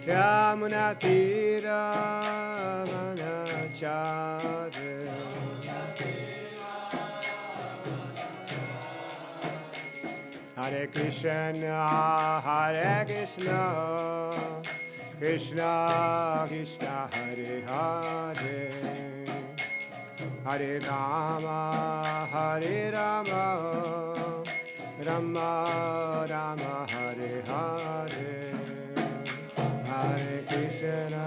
Yamunatira Manachare Hare Krishna, Hare Krishna, Krishna Krishna, Hare Hare, Hare Rama, Hare Rama, Rama Rama, Hare Hare, Hare Krishna.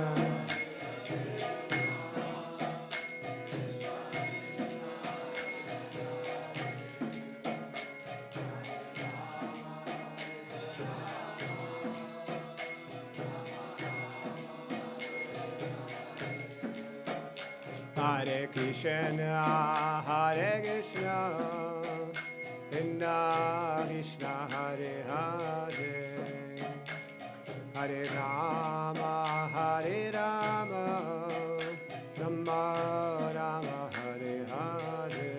Hare Krishna, Hare Krishna, Krishna Krishna, Hare Hare, Hare Rama, Hare Rama, Rama Rama, Hare Hare.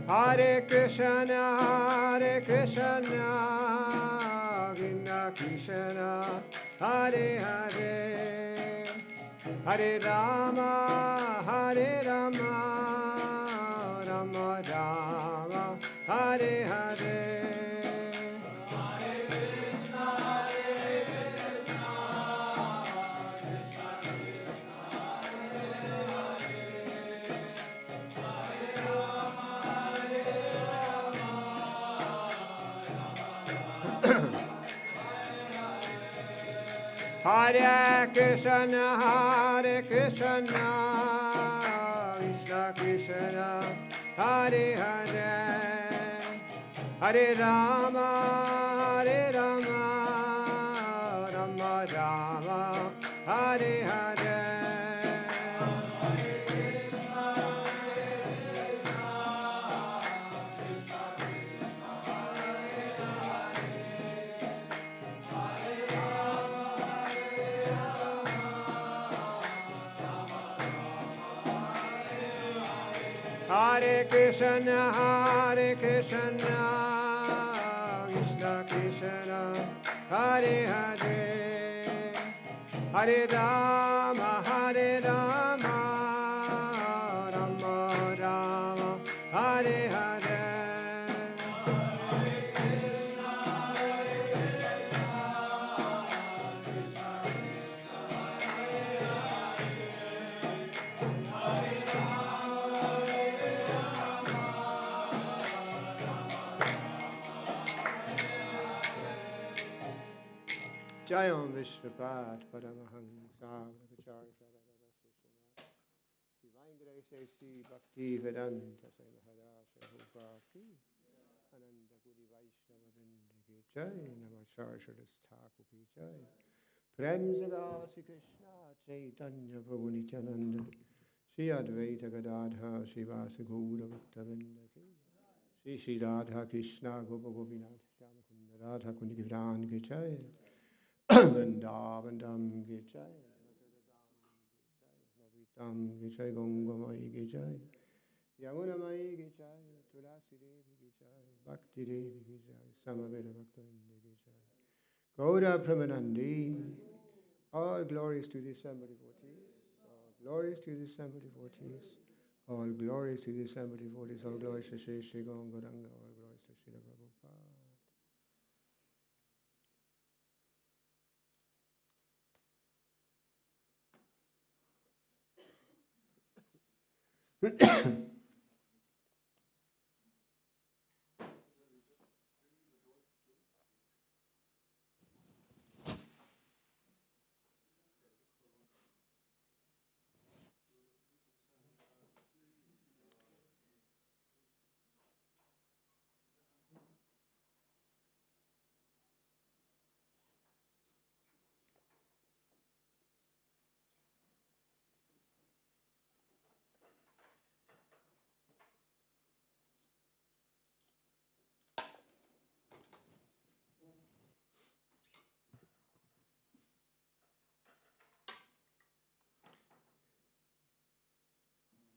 Hare Krishna, Hare Krishna, Krishna Krishna, Hare Hare, Hare Rama, Hare Rama, Rama Rama, Hare Hare. Hare Krishna, Hare Krishna, Krishna Krishna, Hare Hare, Hare Rama, Hare Rama, Rama Rama, Hare Hare. Hare Krishna, Hare Krishna, Krishna Krishna, Hare Hare, Hare Rama, Hare Rama, Rama Rama, Hare Hare. Jayam Vishwapat Paramahamsa Divine Grace Sri Bhakti Vedanta Sai Maharaj Prabhupada Ananda Guri Vaishnava Vrinda Ki Jai Namah Saraswati Thakur Ki Jai Prem Sadasi Krishna Chaitanya Prabhu Nityananda Shri Advaita Gadadha Srivasa Gaura Bhakta Vrinda Ki Shri Shri Radha Krishna Gopa Gopinath Shyamakunda Radha Kundi Givran Ki Jai Vrindavan Dham Ki Jai Navritam Ki Jai Gangamai Ki Jai Yamunamai Ki Jai Tulasi Devi Ki Jai Bhakti Devi Ki Jai Samaveda Bhaktivinoda Ki Jai Gaura Pramanandi. All glories to the assembly devotees. All glories to the assembly devotees. All glories to the assembly devotees. All glories to Sri Sri Gauranga. All glories to Srila Prabhupada.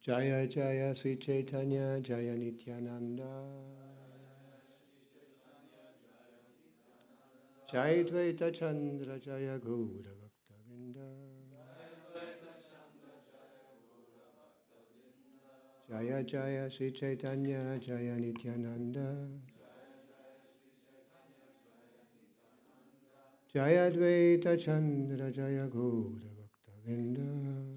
Jaya Jaya Sri Caitanya Jaya Nityananda Jaya Dvaita Chandra Jaya Gaura Bhakta Vrinda Jaya Jaya Sri Caitanya Jaya Nityananda Jaya Dvaita Chandra Jaya Gaura Bhakta Vrinda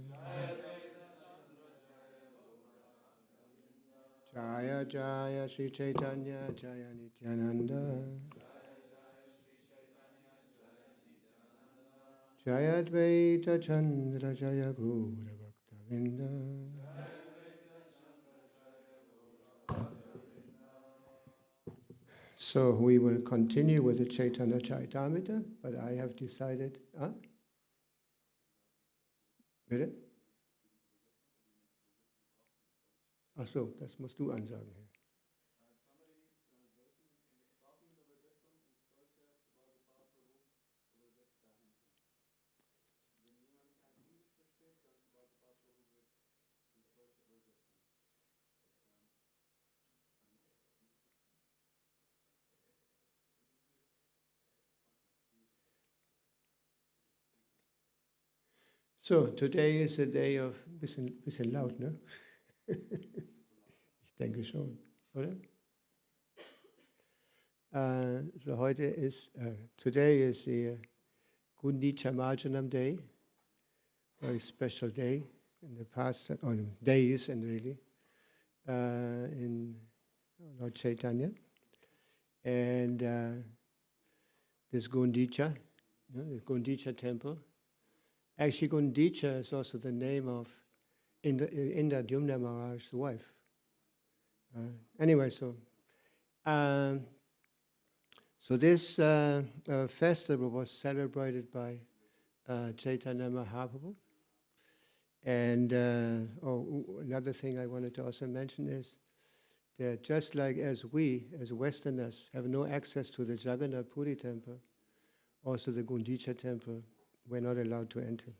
Jaya Jaya Sri Caitanya Jaya Nityananda Jaya Dvaita Chandra Jaya Gaura Bhakta Vrinda. So we will continue with the Caitanya-caritāmṛta, but I have decided, bitte? Ach so, das musst du ansagen. So, today is a day of, bisschen laut, ne? Ich denke schon, oder? So heute ist, today is the Gundica Marjana day, very special day in the past, or days and really, in Lord Chaitanya. And this Gundica, the Gundica temple. Actually, Gundica is also the name of Indra Dyumna Maharaj's wife. Anyway, so this festival was celebrated by Chaitanya Mahaprabhu. And another thing I wanted to also mention is that just like as we, as Westerners, have no access to the Jagannath Puri temple, also the Gundica temple, we're not allowed to enter.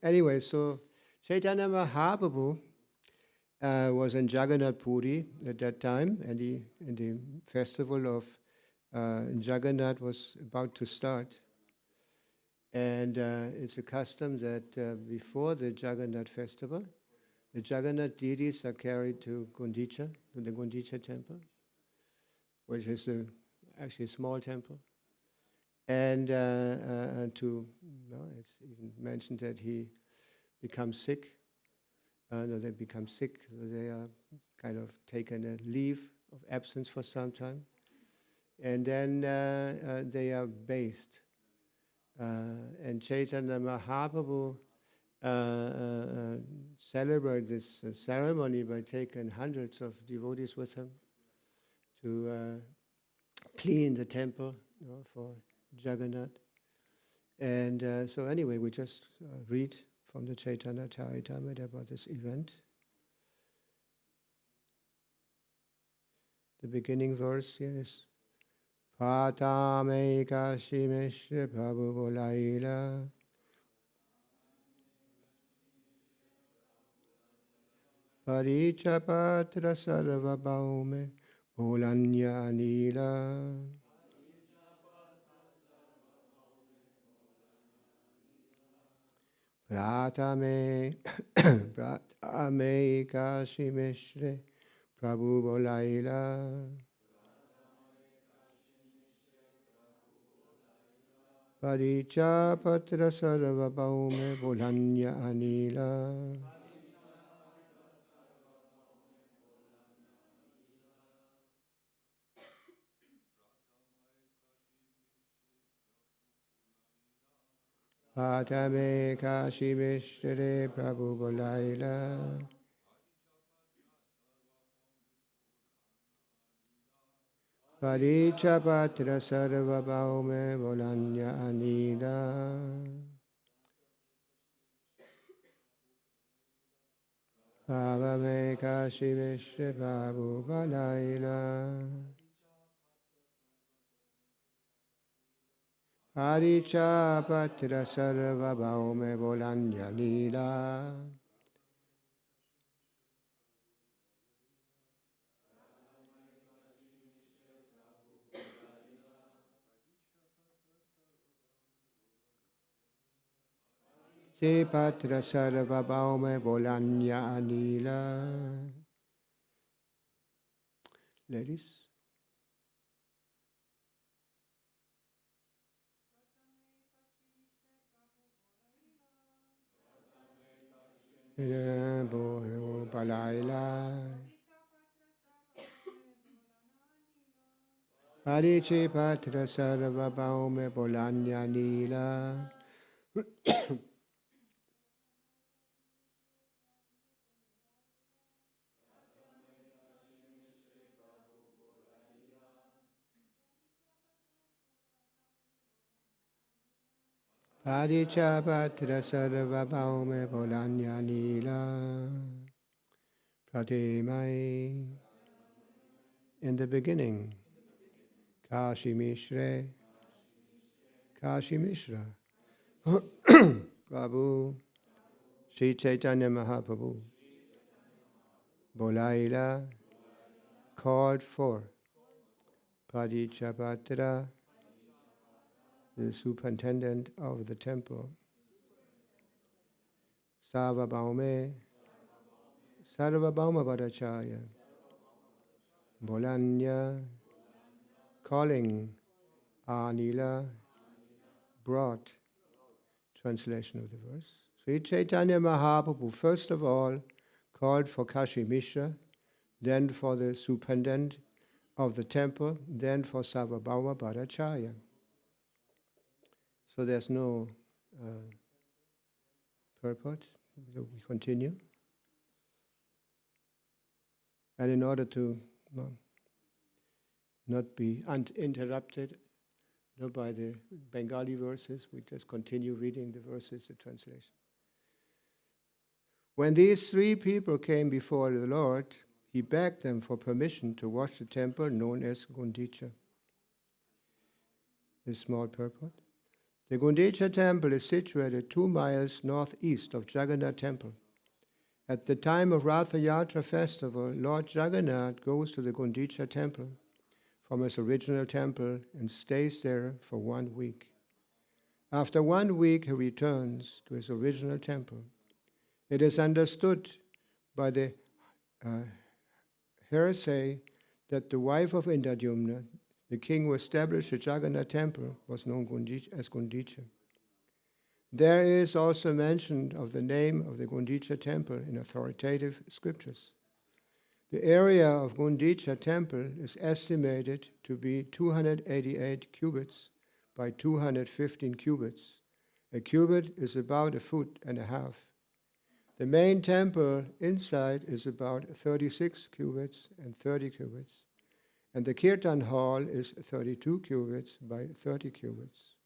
Anyway, so Chaitanya Mahaprabhu was in Jagannath Puri at that time, and the festival of Jagannath was about to start. And it's a custom that before the Jagannath festival, the Jagannath deities are carried to Gundica, to the Gundica temple, which is actually a small temple. And it's even mentioned that he becomes sick. They become sick, so they are kind of taken a leave of absence for some time. And then they are bathed. And Chaitanya Mahaprabhu celebrated this ceremony by taking hundreds of devotees with him to clean the temple, for Jagannath. And so anyway, we just read from the Caitanya-caritāmṛta about this event. The beginning verse here is Pratame Kashimeshra Prabhu Bolaila Parichapatra Sarva Bhaume Bolanya Anila Pratame Kashimeshra Prabhu Bolaila Parichapatra Sarva Bhaume Bolanya Anila Pratame Kashimeshra Prabhu Bolaila Parichapatra Sarva Bhaume Bolanya Anila Pratame Kashimeshra Prabhu Bolaila Parichapatra sarva bhaume bolanya lila. Patra sarva bhaume bolanya anila. Ladies. Pariche patra sarva bhaume bolanya nila. Parichapatra sarva bhaume bolanya nila. Pratimai. In the beginning, Kashi Mishra, Prabhu, Sri Chaitanya Mahaprabhu, Bolaila, called for Parichapatra, the superintendent of the temple, Sarvabhauma Bhattacharya, Bolanya, calling Anila, brought. Translation of the verse. Sri Chaitanya Mahaprabhu first of all called for Kashi Mishra, then for the superintendent of the temple, then for Sarvabhauma Bhattacharya. So there's no purport. We continue. And in order to not be uninterrupted by the Bengali verses, we just continue reading the verses, the translation. When these three people came before the Lord, he begged them for permission to wash the temple known as Gundica. This small purport. The Gundica temple is situated 2 miles northeast of Jagannath temple. At the time of Ratha Yatra festival, Lord Jagannath goes to the Gundica temple from his original temple and stays there for 1 week. After 1 week, he returns to his original temple. It is understood by the heresy that the wife of Indradyumna, the king who established the Jagannath temple, was known as Gundica. There is also mention of the name of the Gundica temple in authoritative scriptures. The area of Gundica temple is estimated to be 288 cubits by 215 cubits. A cubit is about 1.5 feet. The main temple inside is about 36 cubits and 30 cubits, and the Kirtan hall is 32 cubits by 30 cubits.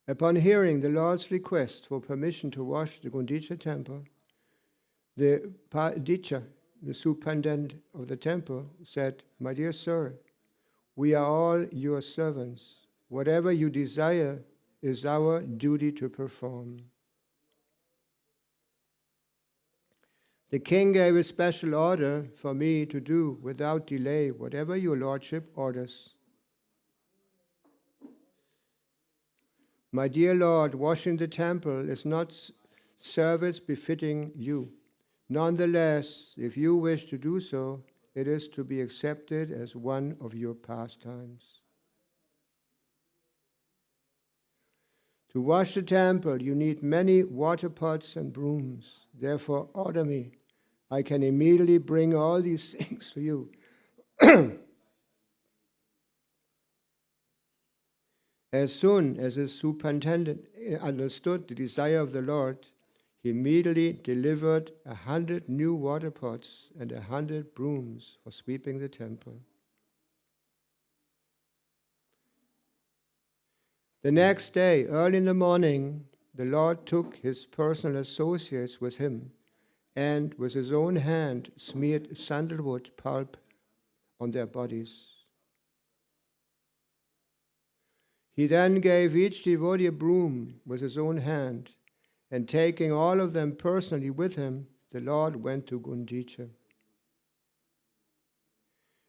Upon hearing the Lord's request for permission to wash the Gundica temple, the Padicha, the superintendent of the temple, said, "My dear sir, we are all your servants. Whatever you desire is our duty to perform." The king gave a special order for me to do without delay whatever your lordship orders. My dear Lord, washing the temple is not service befitting you. Nonetheless, if you wish to do so, it is to be accepted as one of your pastimes. To wash the temple, you need many water pots and brooms. Therefore, order me. I can immediately bring all these things to you. As soon as the superintendent understood the desire of the Lord, he immediately delivered 100 new water pots and 100 brooms for sweeping the temple. The next day, early in the morning, the Lord took his personal associates with him and with his own hand smeared sandalwood pulp on their bodies. He then gave each devotee a broom with his own hand, and taking all of them personally with him, the Lord went to Gundica.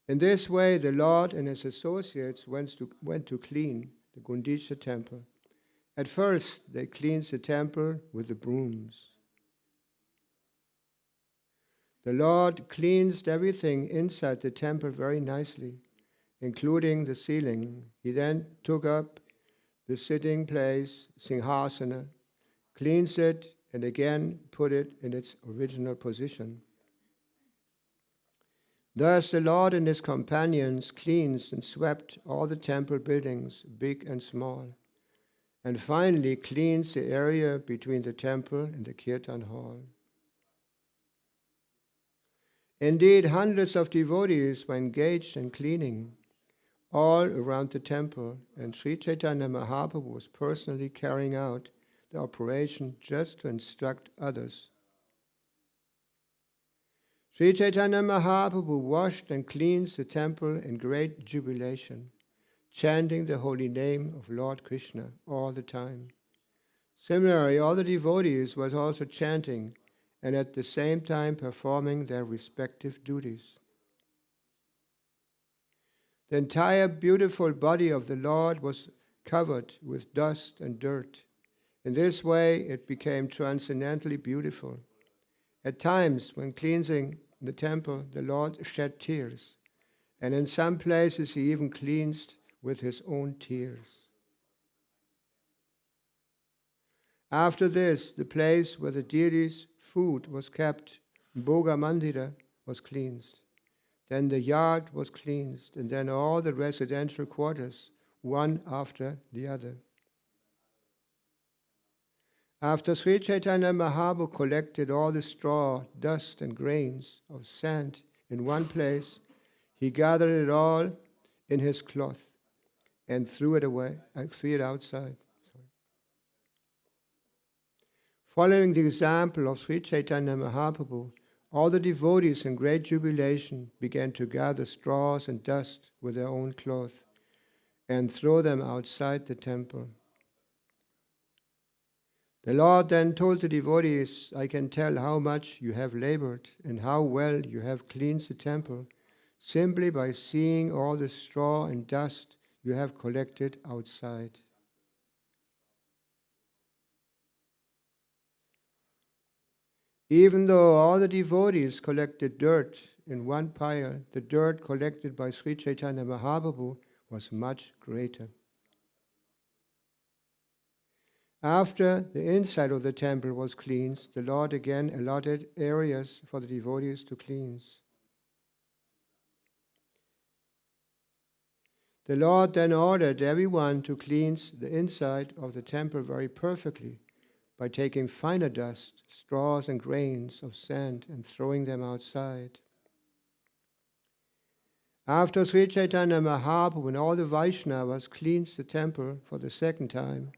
In this way, the Lord and his associates went to clean the Gundica temple. At first, they cleansed the temple with the brooms. The Lord cleansed everything inside the temple very nicely, including the ceiling. He then took up the sitting place, Singhasana, cleansed it, and again put it in its original position. Thus the Lord and his companions cleansed and swept all the temple buildings, big and small, and finally cleansed the area between the temple and the kirtan hall. Indeed, hundreds of devotees were engaged in cleaning all around the temple, and Sri Chaitanya Mahaprabhu was personally carrying out the operation just to instruct others. Sri Chaitanya Mahaprabhu washed and cleansed the temple in great jubilation, chanting the holy name of Lord Krishna all the time. Similarly, all the devotees was also chanting and at the same time performing their respective duties. The entire beautiful body of the Lord was covered with dust and dirt. In this way, it became transcendently beautiful. At times, when cleansing the temple, the Lord shed tears, and in some places he even cleansed with his own tears. After this, the place where the deity's food was kept, Bhoga Mandira, was cleansed. Then the yard was cleansed, and then all the residential quarters, one after the other. After Sri Chaitanya Mahaprabhu collected all the straw, dust, and grains of sand in one place, he gathered it all in his cloth and threw it outside. Following the example of Sri Chaitanya Mahaprabhu, all the devotees in great jubilation began to gather straws and dust with their own cloth and throw them outside the temple. The Lord then told the devotees, "I can tell how much you have labored and how well you have cleansed the temple simply by seeing all the straw and dust you have collected outside." Even though all the devotees collected dirt in one pile, the dirt collected by Sri Chaitanya Mahaprabhu was much greater. After the inside of the temple was cleansed, the Lord again allotted areas for the devotees to cleanse. The Lord then ordered everyone to cleanse the inside of the temple very perfectly by taking finer dust, straws, and grains of sand and throwing them outside. After Sri Chaitanya Mahaprabhu and all the Vaishnavas cleansed the temple for the second time,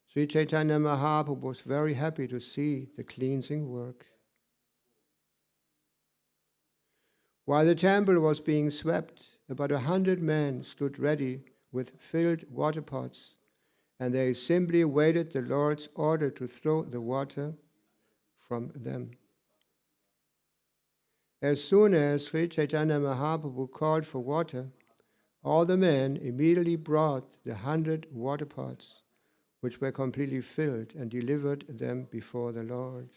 Sri Chaitanya Mahaprabhu was very happy to see the cleansing work. While the temple was being swept, about 100 men stood ready with filled water pots, and they simply awaited the Lord's order to throw the water from them. As soon as Sri Chaitanya Mahaprabhu called for water, all the men immediately brought the 100 water pots, which were completely filled, and delivered them before the Lord.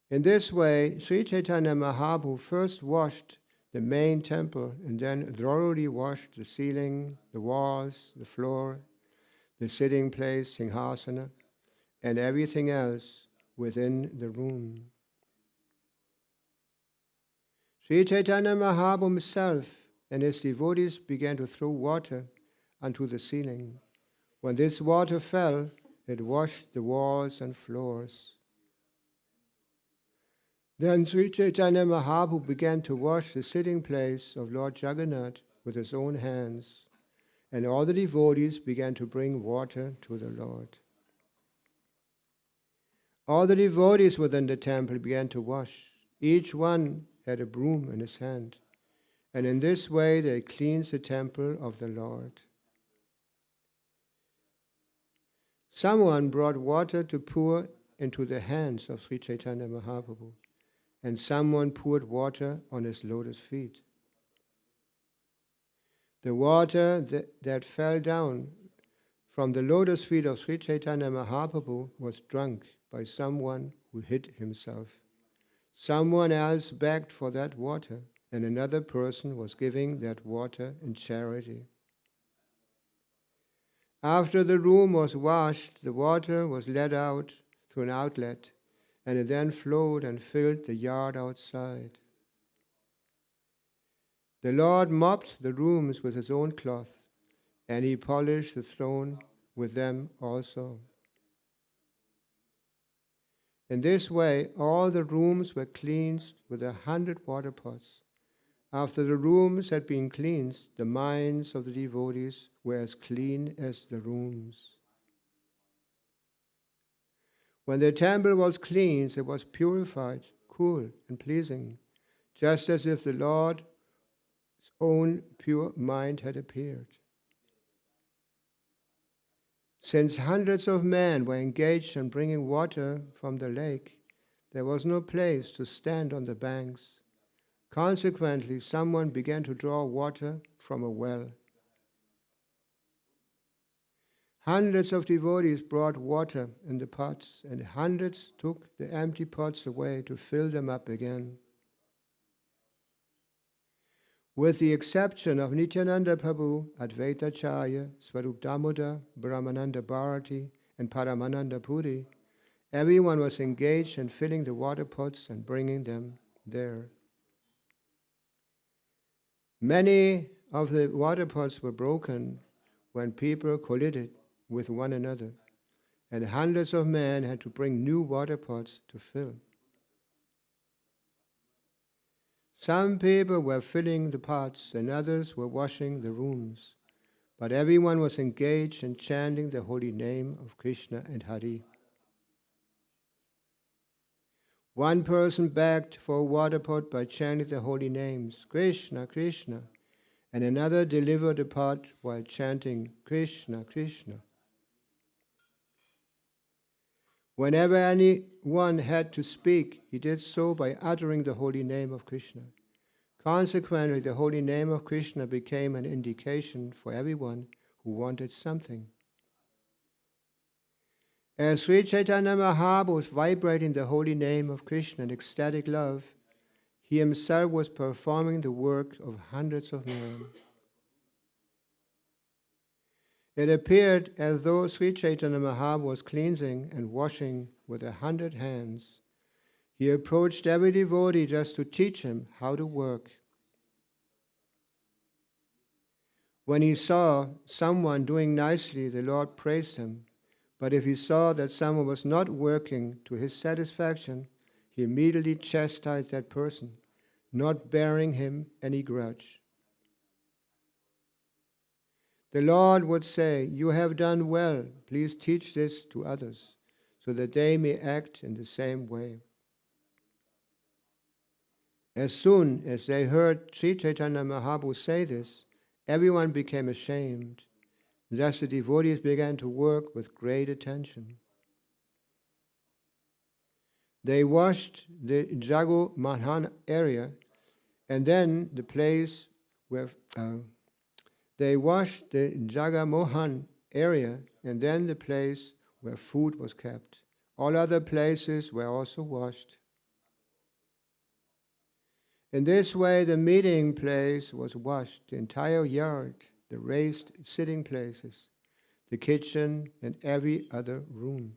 In this way, Sri Chaitanya Mahaprabhu first washed the main temple and then thoroughly washed the ceiling, the walls, the floor, the sitting place, Singhasana, and everything else within the room. Sri Chaitanya Mahaprabhu himself and his devotees began to throw water onto the ceiling. When this water fell, it washed the walls and floors. Then Sri Chaitanya Mahaprabhu began to wash the sitting place of Lord Jagannath with his own hands, and all the devotees began to bring water to the Lord. All the devotees within the temple began to wash. Each one had a broom in his hand, and in this way they cleansed the temple of the Lord. Someone brought water to pour into the hands of Sri Chaitanya Mahaprabhu, and someone poured water on his lotus feet. The water that fell down from the lotus feet of Sri Chaitanya Mahaprabhu was drunk by someone who hid himself. Someone else begged for that water, and another person was giving that water in charity. After the room was washed, the water was let out through an outlet, and it then flowed and filled the yard outside. The Lord mopped the rooms with his own cloth, and he polished the throne with them also. In this way, all the rooms were cleansed with 100 water pots. After the rooms had been cleansed, the minds of the devotees were as clean as the rooms. When the temple was cleansed, it was purified, cool, and pleasing, just as if the Lord's own pure mind had appeared. Since hundreds of men were engaged in bringing water from the lake, there was no place to stand on the banks. Consequently, someone began to draw water from a well. Hundreds of devotees brought water in the pots, and hundreds took the empty pots away to fill them up again. With the exception of Nityananda Prabhu, Advaita Acharya, Swarup Damodar, Brahmananda Bharati, and Paramananda Puri, everyone was engaged in filling the water pots and bringing them there. Many of the water pots were broken when people collided with one another, and hundreds of men had to bring new water pots to fill. Some people were filling the pots and others were washing the rooms, but everyone was engaged in chanting the holy name of Krishna and Hari. One person begged for a water pot by chanting the holy names, Krishna, Krishna, and another delivered a pot while chanting Krishna, Krishna. Whenever anyone had to speak, he did so by uttering the holy name of Krishna. Consequently, the holy name of Krishna became an indication for everyone who wanted something. As Sri Chaitanya Mahaprabhu was vibrating the holy name of Krishna in ecstatic love, he himself was performing the work of hundreds of men. It appeared as though Sri Chaitanya Mahaprabhu was cleansing and washing with 100 hands. He approached every devotee just to teach him how to work. When he saw someone doing nicely, the Lord praised him. But if he saw that someone was not working to his satisfaction, he immediately chastised that person, not bearing him any grudge. The Lord would say, "You have done well. Please teach this to others, so that they may act in the same way." As soon as they heard Sri Chaitanya Mahaprabhu say this, everyone became ashamed. Thus the devotees began to work with great attention. They washed the Jago-Mohan area, and then the place where food was kept. All other places were also washed. In this way, the meeting place was washed, the entire yard, the raised sitting places, the kitchen, and every other room.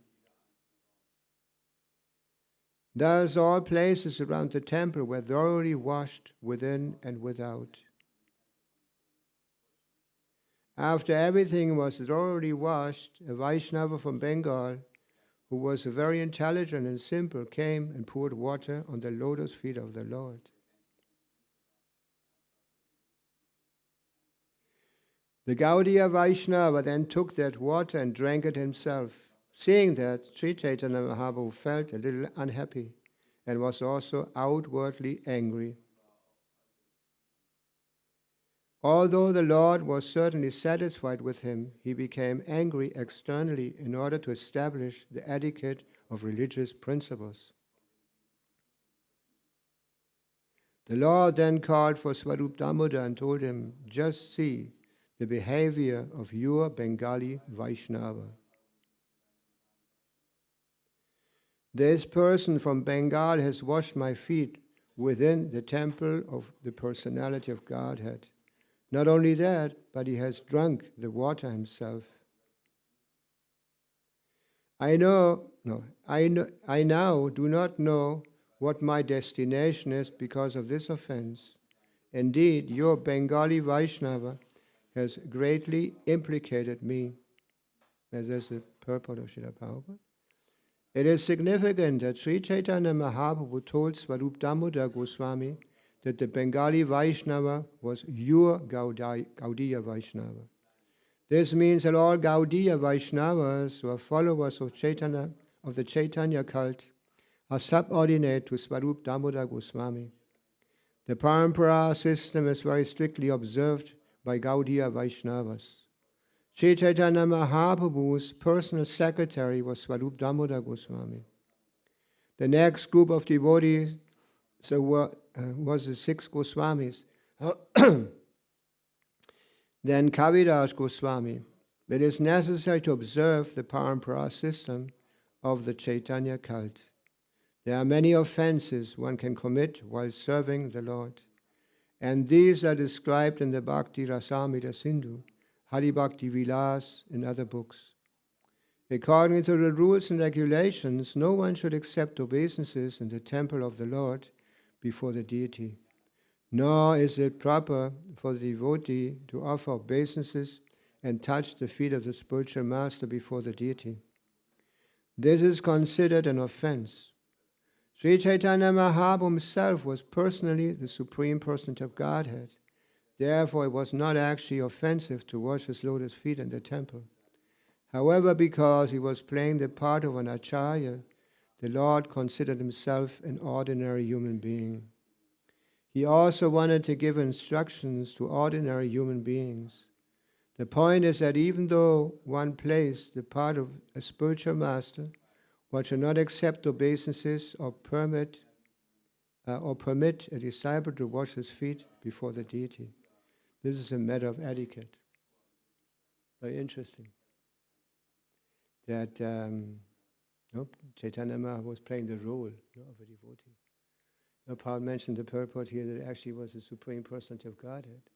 Thus, all places around the temple were thoroughly washed within and without. After everything was thoroughly washed, a Vaishnava from Bengal, who was very intelligent and simple, came and poured water on the lotus feet of the Lord. The Gaudiya Vaishnava then took that water and drank it himself. Seeing that, Sri Chaitanya Mahaprabhu felt a little unhappy and was also outwardly angry. Although the Lord was certainly satisfied with him, he became angry externally in order to establish the etiquette of religious principles. The Lord then called for Swarup Damodar and told him, "Just see the behavior of your Bengali Vaishnava. This person from Bengal has washed my feet within the temple of the personality of Godhead. Not only that, but he has drunk the water himself. I now do not know what my destination is because of this offense. Indeed, your Bengali Vaishnava has greatly implicated me." As is the purport of Srila Prabhupada. It is significant that Sri Chaitanya Mahaprabhu told Swarup Damodar Goswami that the Bengali Vaishnava was your Gaudiya Vaishnava. This means that all Gaudiya Vaishnavas who are followers of Chaitanya, of the Caitanya cult, are subordinate to Swarup Damodar Goswami. The Parampara system is very strictly observed by Gaudiya Vaishnavas. Sri Chaitanya Mahaprabhu's personal secretary was Swarup Damodar Goswami. The next group of devotees was the 6 Goswamis. Then Kaviraj Goswami. It is necessary to observe the Parampara system of the Chaitanya cult. There are many offenses one can commit while serving the Lord, and these are described in the Bhakti Rasamrita Sindhu, Hari Bhakti Vilas, and other books. According to the rules and regulations, no one should accept obeisances in the temple of the Lord before the deity. Nor is it proper for the devotee to offer obeisances and touch the feet of the spiritual master before the deity. This is considered an offense. Sri Chaitanya Mahaprabhu himself was personally the Supreme Personality of Godhead. Therefore, it was not actually offensive to wash his lotus feet in the temple. However, because he was playing the part of an acharya, the Lord considered himself an ordinary human being. He also wanted to give instructions to ordinary human beings. The point is that even though one plays the part of a spiritual master, one should not accept obeisances or permit a disciple to wash his feet before the deity. This is a matter of etiquette. Very interesting. That Chaitanya Mahaprabhu was playing the role of a devotee. Paul mentioned the purport here that it actually was the Supreme Personality of Godhead.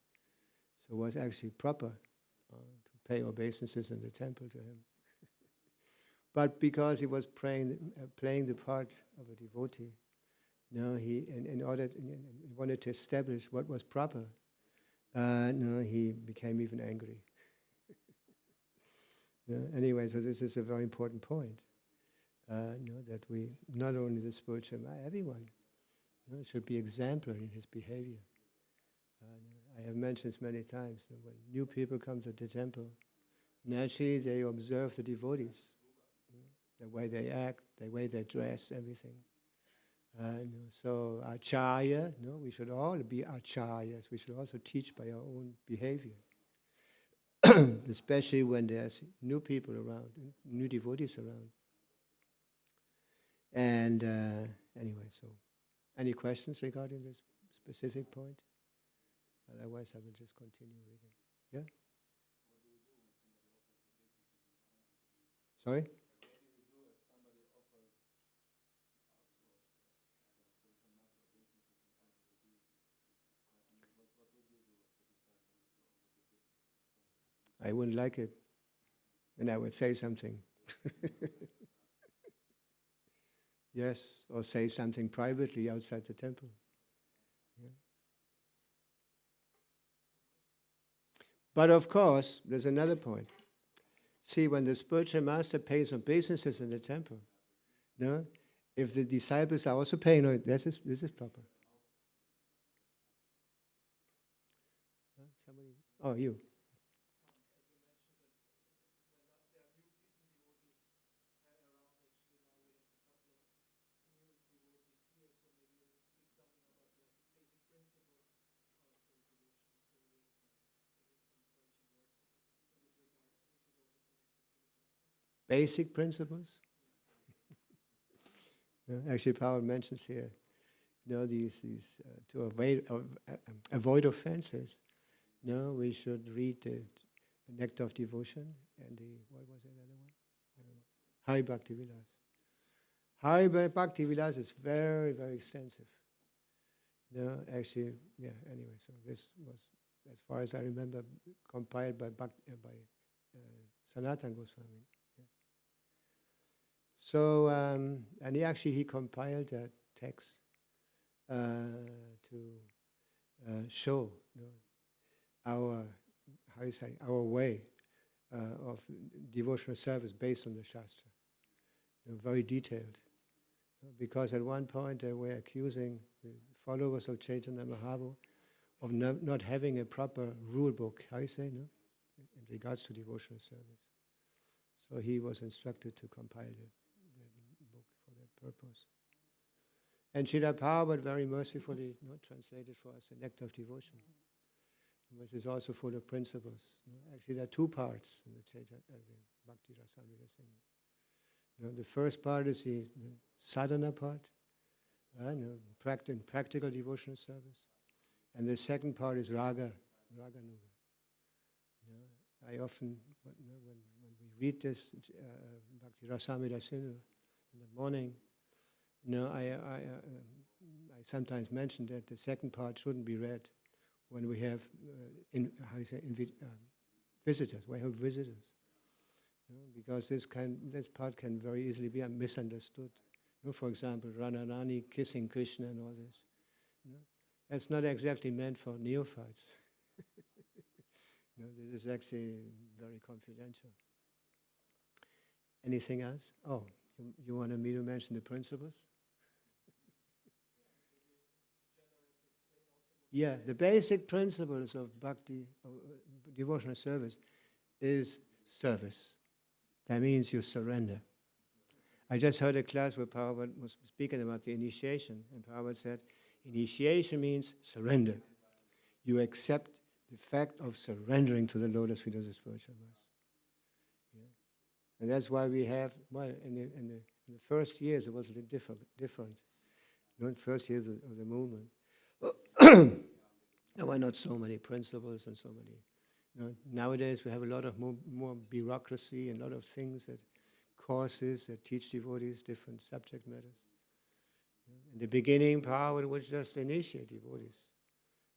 So it was actually proper to pay obeisances in the temple to him. But because he was playing the part of a devotee, he wanted to establish what was proper. He became even angry. Anyway, so this is a very important point. That we, not only the spiritual man, everyone, should be exemplary in his behavior. I have mentioned this many times. That when new people come to the temple, naturally they observe the devotees, the way they act, the way they dress, everything. So acharya, we should all be acharyas. We should also teach by our own behavior, especially when there's new people around, new devotees around. And anyway, so any questions regarding this specific point? Otherwise, I will just continue reading. Yeah? Sorry? I wouldn't like it, and I would say something. Yes, or say something privately outside the temple. Yeah. But of course, there's another point. See, when the spiritual master pays obeisances in the temple, if the disciples are also paying, this is proper. Somebody? Oh, you. basic principles. Actually, Paul mentions here, these to avoid offenses. We should read the Nectar of Devotion and what was the other one? I don't know. Hari Bhakti Vilas. Hari Bhakti Vilas is very, very extensive. Actually, anyway, so this was, as far as I remember, compiled by Sanatana Goswami. Yeah. So, and he compiled that text to show our way of devotional service based on the Shastra. Very detailed. Because at one point they were accusing the followers of Chaitanya Mahaprabhu of not having a proper rule book, in regards to devotional service. So he was instructed to compile the book for that purpose. And Srila Prabhupada very mercifully translated for us the Nectar of Devotion, which is also full of principles. Actually, there are two parts in the Bhakti Rasamrita Sindhu. The first part is the sadhana part, practical devotional service. And the second part is raga nuga. I often, when we read this Bhakti Rasamrita Sindhu in the morning, I sometimes mention that the second part shouldn't be read when we have visitors. We have visitors. Because this part can very easily be misunderstood. For example, Radharani kissing Krishna and all this. That's not exactly meant for neophytes. This is actually very confidential. Anything else? Oh, you wanted me to mention the principles? Yeah, the basic principles of bhakti, devotional service, is service. That means you surrender. I just heard a class where Prabhupada was speaking about the initiation, and Prabhupada said, initiation means surrender. You accept the fact of surrendering to the lotus feet of the spiritual master. Yeah. And that's why we have, in the first years it was a little different. In the first years of the movement, there were not so many principles and so many. Nowadays we have a lot of more bureaucracy and a lot of things, courses that teach devotees different subject matters. In the beginning, Prabhupada would just initiate devotees.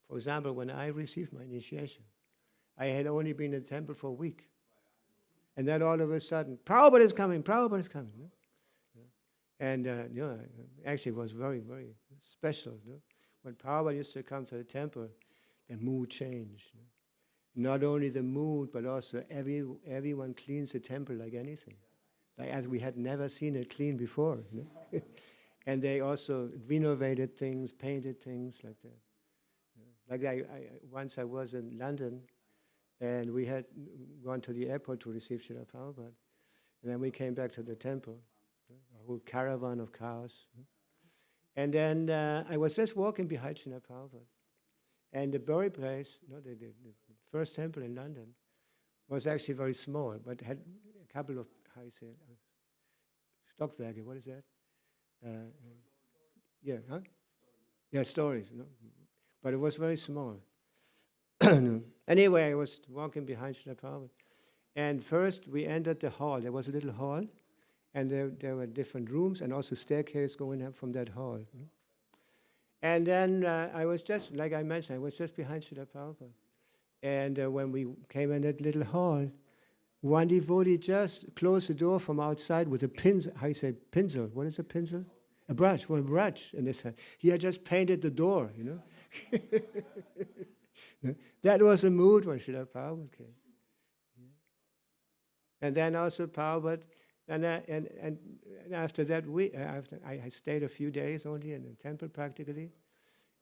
For example, when I received my initiation, I had only been in the temple for a week. And then all of a sudden, Prabhupada is coming. And actually it was very, very special. When Prabhupada used to come to the temple, the mood changed. Not only the mood, but also everyone cleans the temple like anything, like as we had never seen it clean before. And they also renovated things, painted things like that. Like once I was in London, and we had gone to the airport to receive Srila Prabhupada, and then we came back to the temple, a whole caravan of cars. And then I was just walking behind Srila Prabhupada, and the burial place, the first temple in London, was actually very small, but had a couple of, Stockwerke, what is that? Stories. But it was very small. Anyway, I was walking behind Srila Prabhupada, and first we entered the hall. There was a little hall, and there were different rooms, and also staircase going up from that hall. And then I was just, like I mentioned, I was just behind Srila Prabhupada. And when we came in that little hall, one devotee just closed the door from outside with a pencil. Pencil. What is a pencil? A brush. Well, a brush in his hand. He had just painted the door, That was the mood when Srila Prabhupada came. And then also Prabhupada, and after that, I stayed a few days only in the temple practically.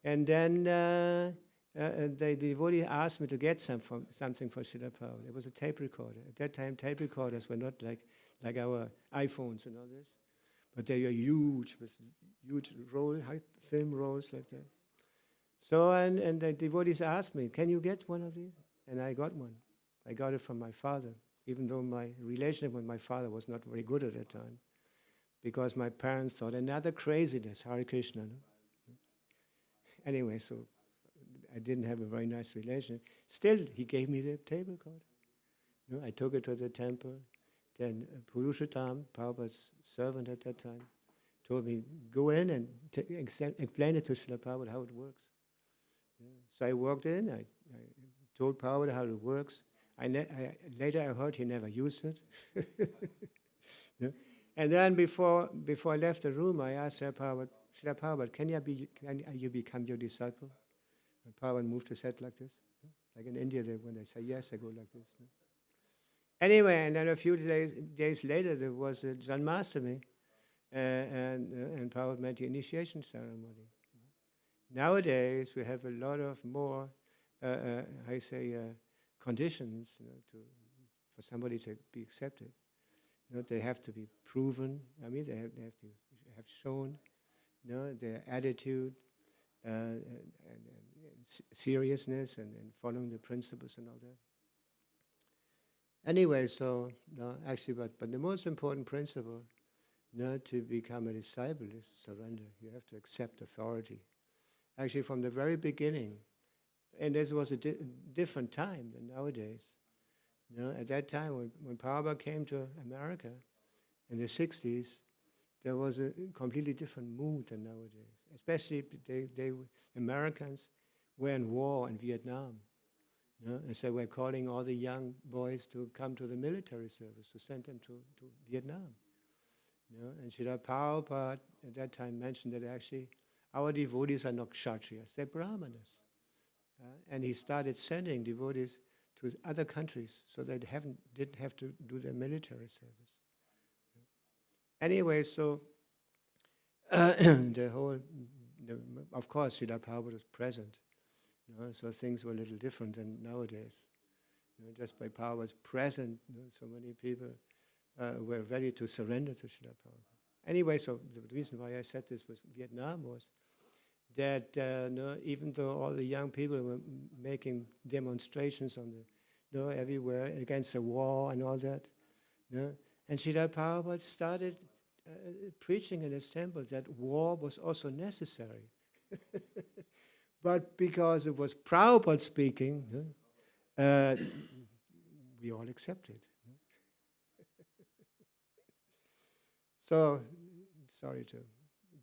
And then the devotee asked me to get something for Srila Prabhupada. It was a tape recorder. At that time, tape recorders were not like our iPhones and all this, but they were huge, with huge film rolls like that. So, and the devotees asked me, can you get one of these? And I got one. I got it from my father. even though my relationship with my father was not very good at that time, because my parents thought another craziness, Hare Krishna. No? Anyway, so I didn't have a very nice relationship. Still, he gave me the table recorder. No, I took it to the temple. Then Purushottama, Prabhupada's servant at that time, told me, go in and explain it to Srila Prabhupada how it works. Yeah. So I walked in, I told Prabhupada how it works. Later I heard he never used it. Yeah. And then before I left the room, I asked Srila Prabhupada, can you become your disciple? And Prabhupada moved his head like this. Yeah. Like in India, when they say yes, they go like this. Yeah. Anyway, and then a few days later, there was a Janmashtami, and Prabhupada made the initiation ceremony. Nowadays, we have a lot of more, conditions, for somebody to be accepted. They have to be proven. I mean, they have to have shown, their attitude and seriousness and following the principles and all that. Anyway, so actually, but the most important principle, to become a disciple is surrender. You have to accept authority. Actually, from the very beginning, and this was a different time than nowadays. At that time, when Prabhupada came to America in the 60s, there was a completely different mood than nowadays. Especially, Americans were in war in Vietnam. And so we're calling all the young boys to come to the military service, to send them to Vietnam. And Srila Prabhupada at that time mentioned that actually our devotees are not Kshatriyas, they're Brahmanas. And he started sending devotees to other countries so they didn't have to do their military service. Anyway, so of course, Srila Prabhupada was present. So things were a little different than nowadays. Just by Prabhupada's presence, so many people were ready to surrender to Srila Prabhupada. Anyway, so the reason why I said this with Vietnam was that even though all the young people were making demonstrations on everywhere against the war and all that, and Srila Prabhupada started preaching in his temple that war was also necessary. But because it was Prabhupada speaking, we all accepted. So, sorry to...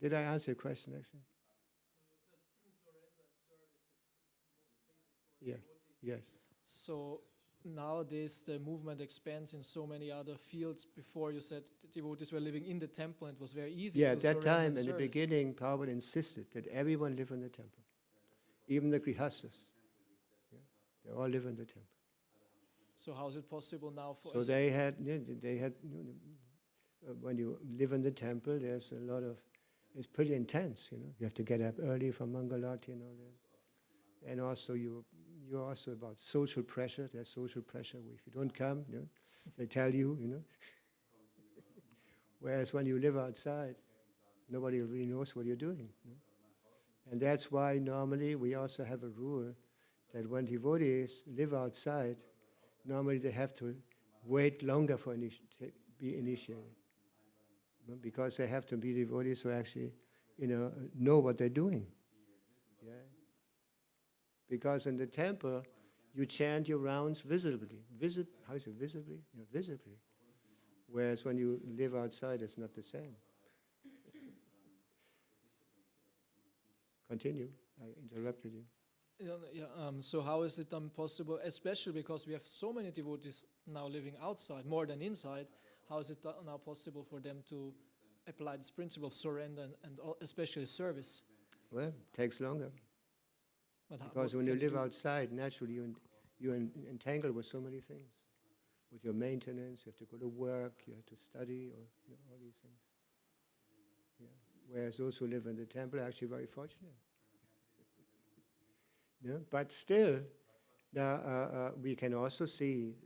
Did I answer your question, actually? Yeah, yes. So nowadays the movement expands in so many other fields. Before you said the devotees were living in the temple and it was very easy to at that time, in service. the beginning, Prabhupada insisted that everyone live in the temple. Even the grihastas. They all live in the temple. So how is it possible now for So us? they had, when you live in the temple, there's a lot of, it's pretty intense, You have to get up early for Mangalarti and all that. And also you're also about social pressure. There's social pressure. If you don't come, they tell you, Whereas when you live outside, nobody really knows what you're doing. And that's why normally we also have a rule that when devotees live outside, normally they have to wait longer for be initiated. Because they have to be devotees who actually, know what they're doing. Yeah. Because in the temple, you chant your rounds visibly. How is it visibly? Visibly. Whereas when you live outside, it's not the same. Continue. I interrupted you. So how is it then possible, especially because we have so many devotees now living outside, more than inside, how is it now possible for them to apply this principle of surrender and especially service? Well, it takes longer. Because when you live outside, naturally you're entangled with so many things. With your maintenance, you have to go to work, you have to study, or all these things. Yeah. Whereas those who live in the temple are actually very fortunate. But still, we can also see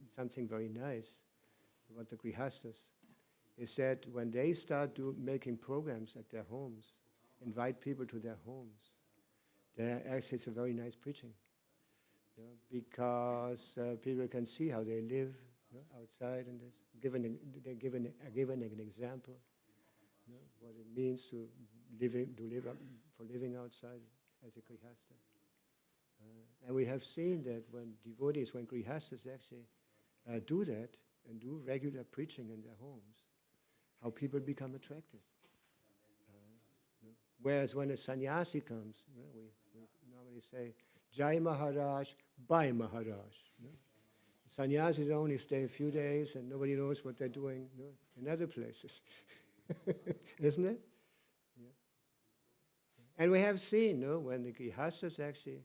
something very nice about the grihastas. Is that when they start making programs at their homes, invite people to their homes, actually it's a very nice preaching. Because people can see how they live, outside and this. They're given an example, what it means to living outside as a grihasta. And we have seen that when grihastas actually do that and do regular preaching in their homes, how people become attracted. Whereas when a sannyasi comes, we normally say, Jai Maharaj, Bhai Maharaj. Sannyasis only stay a few days and nobody knows what they're doing in other places. Isn't it? Yeah. And we have seen when the grihastas actually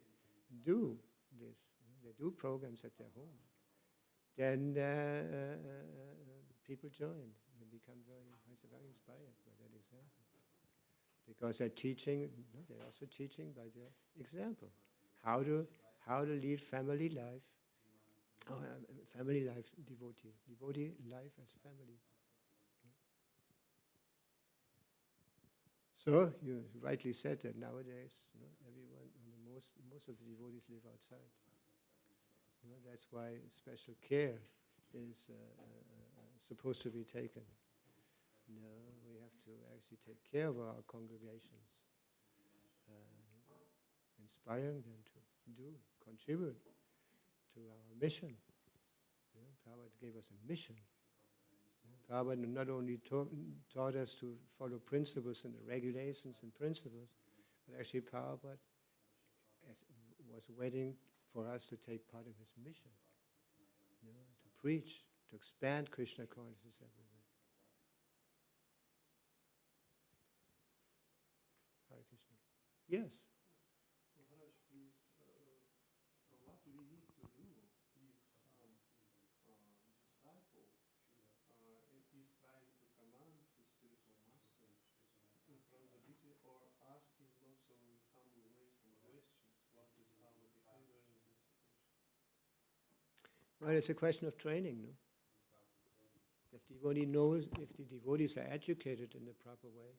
do this, they do programs at their home, then people join. They become very inspired by that example. Because they're teaching, they're also teaching by their example how to lead family life, devotee life as family. So you rightly said that nowadays, everyone, most of the devotees live outside. That's why special care is supposed to be taken. We have to actually take care of our congregations, inspiring them to contribute to our mission. Prabhupada gave us a mission. Prabhupada not only taught us to follow principles and the regulations and principles, but actually Prabhupada was waiting for us to take part in his mission, to preach, to expand Krishna consciousness everywhere. Hare Krishna. Yes. Maharaj, please, what we need to do if some disciple is trying to command to spiritual master from the Bhakti or asking also in humble way some questions, what is our behavior in this situation? Well, it's a question of training, no? If the devotees are educated in the proper way,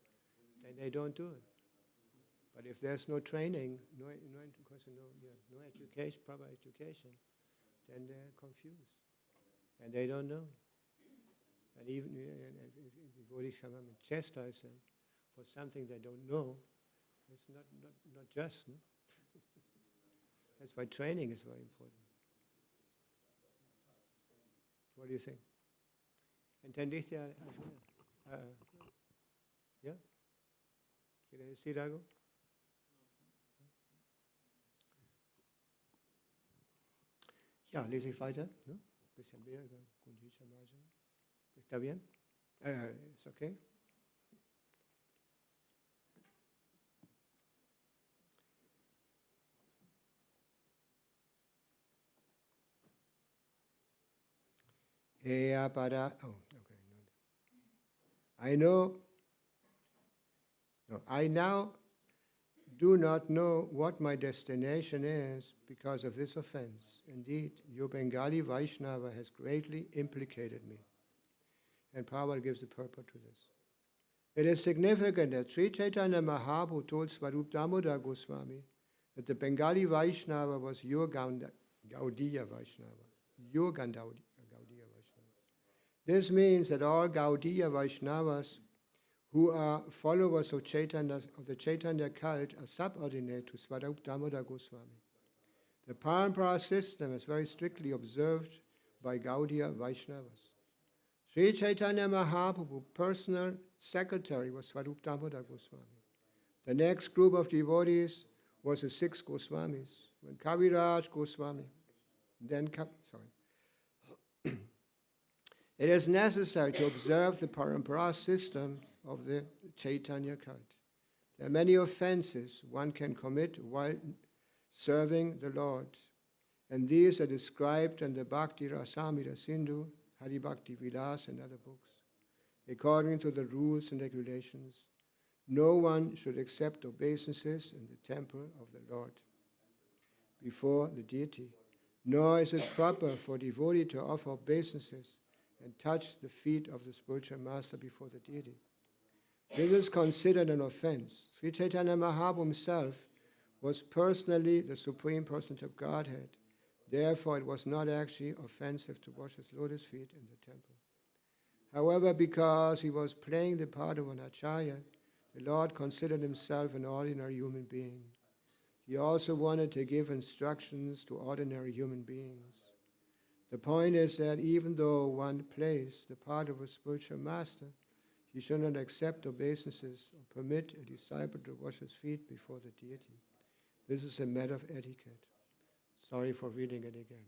then they don't do it. But if there's no training, no education, proper education, then they're confused and they don't know. And even if devotees come up and chastise them for something they don't know, it's not just. No? That's why training is very important. What do you think? ¿Entendiste, Arjuna? ¿Ya? ¿Quieres decir algo? Ja, lese ich weiter. Ein bisschen mehr über Gundica Marjana. ¿Está bien? ¿Es okay? I now do not know what my destination is because of this offense. Indeed, your Bengali Vaishnava has greatly implicated me. And Prabhupada gives a purport to this. It is significant that Sri Chaitanya Mahaprabhu told Swarup Damodar Goswami that the Bengali Vaishnava was your Gaudiya Vaishnava. Your Gaudiya Vaishnava. This means that all Gaudiya Vaishnavas who are followers of the Chaitanya cult are subordinate to Swarup Damodar Goswami. The Parampara system is very strictly observed by Gaudiya Vaishnavas. Sri Chaitanya Mahaprabhu's personal secretary was Swarup Damodar Goswami. The next group of devotees was the 6 Goswamis. When Kaviraj Goswami, it is necessary to observe the Parampara system of the Chaitanya cult. There are many offenses one can commit while serving the Lord, and these are described in the Bhakti Rasamrita Sindhu, Hari Bhakti Vilas, and other books. According to the rules and regulations, no one should accept obeisances in the temple of the Lord before the deity, nor is it proper for devotee to offer obeisances and touch the feet of the spiritual master before the deity. This is considered an offense. Sri Chaitanya Mahaprabhu himself was personally the Supreme Personality of Godhead, Therefore, it was not actually offensive to wash his lotus feet in the temple. However, because he was playing the part of an acharya, the Lord considered himself an ordinary human being. He also wanted to give instructions to ordinary human beings. The point is that even though one plays the part of a spiritual master, he should not accept obeisances or permit a disciple to wash his feet before the deity. This is a matter of etiquette. Sorry for reading it again.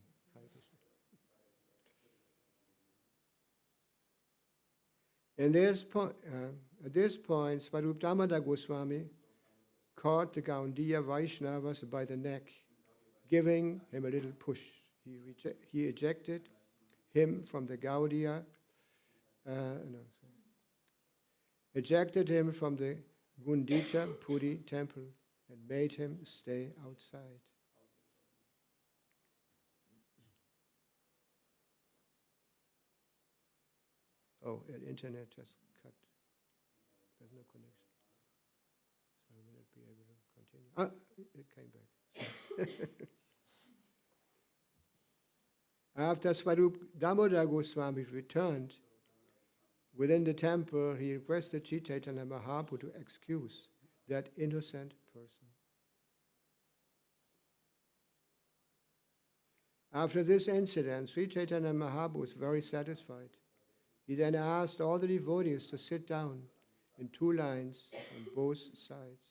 At this point, Swarup Goswami caught the Gundica Vaishnavas by the neck, giving him a little push. He ejected him from the Gundica Puri temple and made him stay outside. Oh, the internet just cut. There's no connection. So I will not be able to continue. It came back. After Swarup Damodar Goswami returned within the temple, he requested Sri Chaitanya Mahaprabhu to excuse that innocent person. After this incident, Sri Chaitanya Mahaprabhu was very satisfied. He then asked all the devotees to sit down in 2 lines on both sides.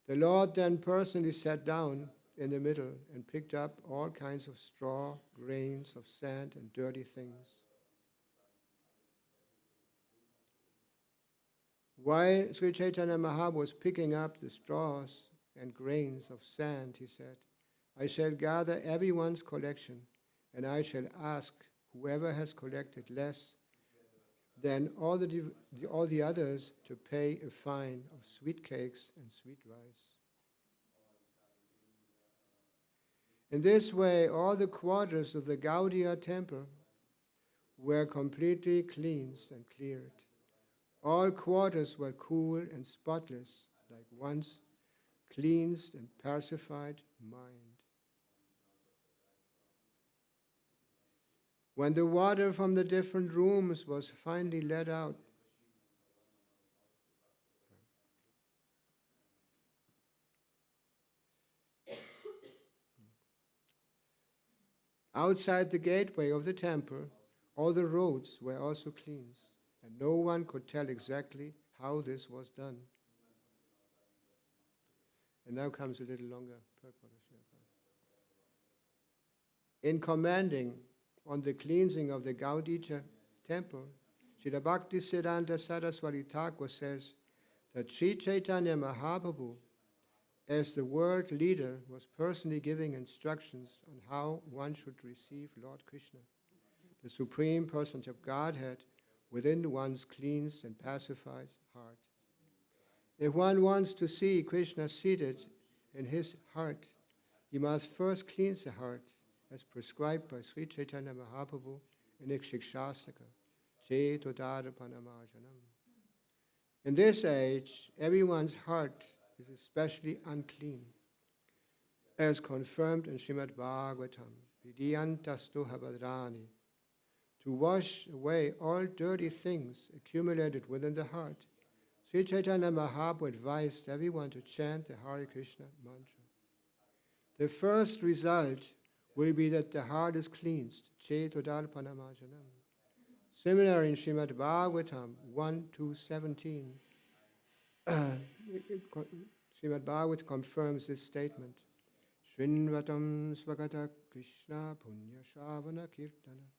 The Lord then personally sat down in the middle and picked up all kinds of straw, grains of sand, and dirty things. While Sri Chaitanya Mahaprabhu was picking up the straws and grains of sand, he said, I shall gather everyone's collection, and I shall ask whoever has collected less than all the others to pay a fine of sweet cakes and sweet rice. In this way, all the quarters of the Gaudiya temple were completely cleansed and cleared. All quarters were cool and spotless, like one's cleansed and pacified mind. When the water from the different rooms was finally let out, outside the gateway of the temple, all the roads were also cleansed, and no one could tell exactly how this was done. And now comes a little longer purport. In commanding on the cleansing of the Gaudiya temple, Srila Bhakti Siddhanta Saraswati Thakur says that Sri Chaitanya Mahaprabhu, as the world leader, was personally giving instructions on how one should receive Lord Krishna, the Supreme Personage of Godhead, within one's cleansed and pacified heart. If one wants to see Krishna seated in his heart, he must first cleanse the heart, as prescribed by Sri Chaitanya Mahaprabhu in the Shikshastra, Marjana. In this age, everyone's heart is especially unclean, as confirmed in Srimad Bhagavatam, Vidyantastu Habadrani. To wash away all dirty things accumulated within the heart, Sri Chaitanya Mahaprabhu advised everyone to chant the Hare Krishna mantra. The first result will be that the heart is cleansed. Similarly, in Srimad Bhagavatam 1:2-17, Srimad Bhagavatam confirms this statement. Shrinvatam svagata Krishna punya shavana kirtana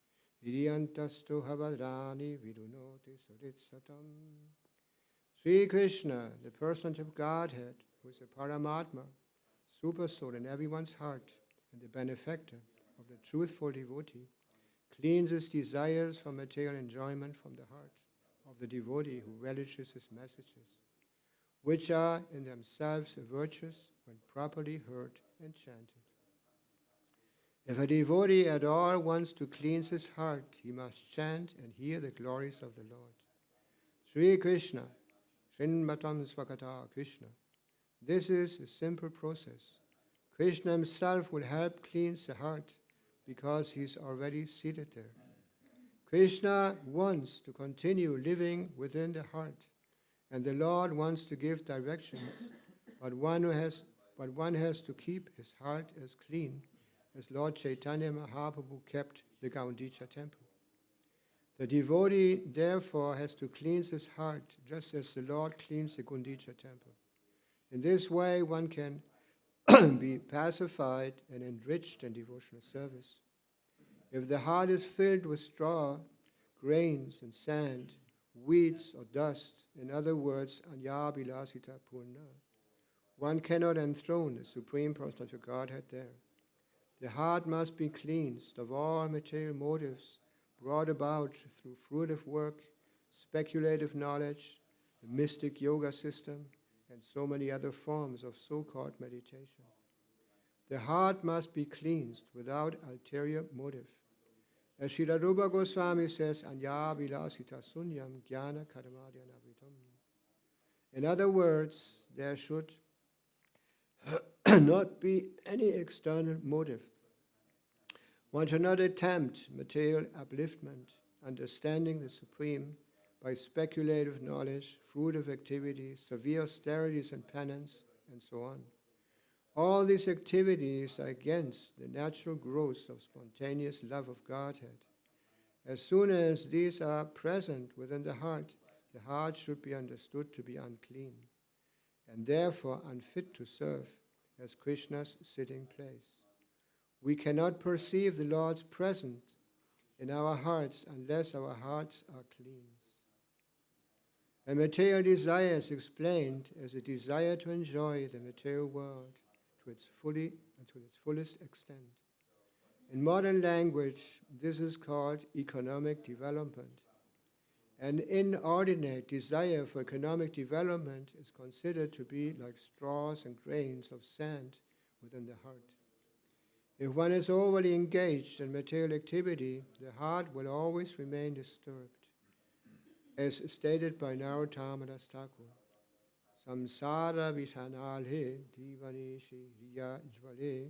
vidyantastu havadrani vidunoti suritsatam. Sri Krishna, the Personage of Godhead, who is a Paramatma, Supersoul in everyone's heart, and the benefactor of the truthful devotee, cleanses desires for material enjoyment from the heart of the devotee who relishes his messages, which are in themselves virtuous when properly heard and chanted. If a devotee at all wants to cleanse his heart, he must chant and hear the glories of the Lord. Sri Krishna, Srinmatam Swakata Krishna. This is a simple process, Krishna himself will help cleanse the heart because he is already seated there. Krishna wants to continue living within the heart, and the Lord wants to give directions, but one has to keep his heart as clean as Lord Chaitanya Mahaprabhu kept the Gundica temple. The devotee, therefore, has to cleanse his heart just as the Lord cleansed the Gundica temple. In this way, one can be pacified and enriched in devotional service. If the heart is filled with straw, grains and sand, weeds or dust, in other words, anya-bilasita purna, one cannot enthrone the Supreme Personality of Godhead there. The heart must be cleansed of all material motives brought about through fruitive work, speculative knowledge, the mystic yoga system, and so many other forms of so-called meditation. The heart must be cleansed without ulterior motive. As Srila Rupa Goswami says, Anya vilasita sunyam jnana karmadhyanavitam. In other words, there should not be any external motive. One should not attempt material upliftment, understanding the Supreme by speculative knowledge, fruitive activity, severe austerities and penance, and so on. All these activities are against the natural growth of spontaneous love of Godhead. As soon as these are present within the heart should be understood to be unclean, and therefore unfit to serve as Krishna's sitting place. We cannot perceive the Lord's presence in our hearts unless our hearts are cleansed. A material desire is explained as a desire to enjoy the material world to its fullest extent. In modern language, this is called economic development. An inordinate desire for economic development is considered to be like straws and grains of sand within the heart. If one is overly engaged in material activity, the heart will always remain disturbed. As stated by Narottam Das Thakur, Samsara Vishanalhe Divanishi Riya Jvale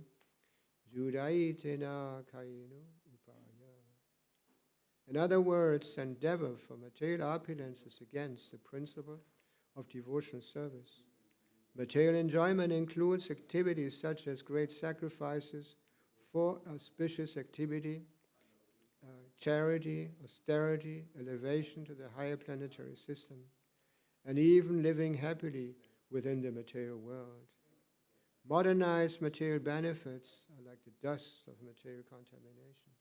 Judaitena Kaino Upaya. In other words, endeavor for material opulence is against the principle of devotional service. Material enjoyment includes activities such as great sacrifices, for auspicious activity, charity, austerity, elevation to the higher planetary system, and even living happily within the material world. Modernized material benefits are like the dust of material contamination.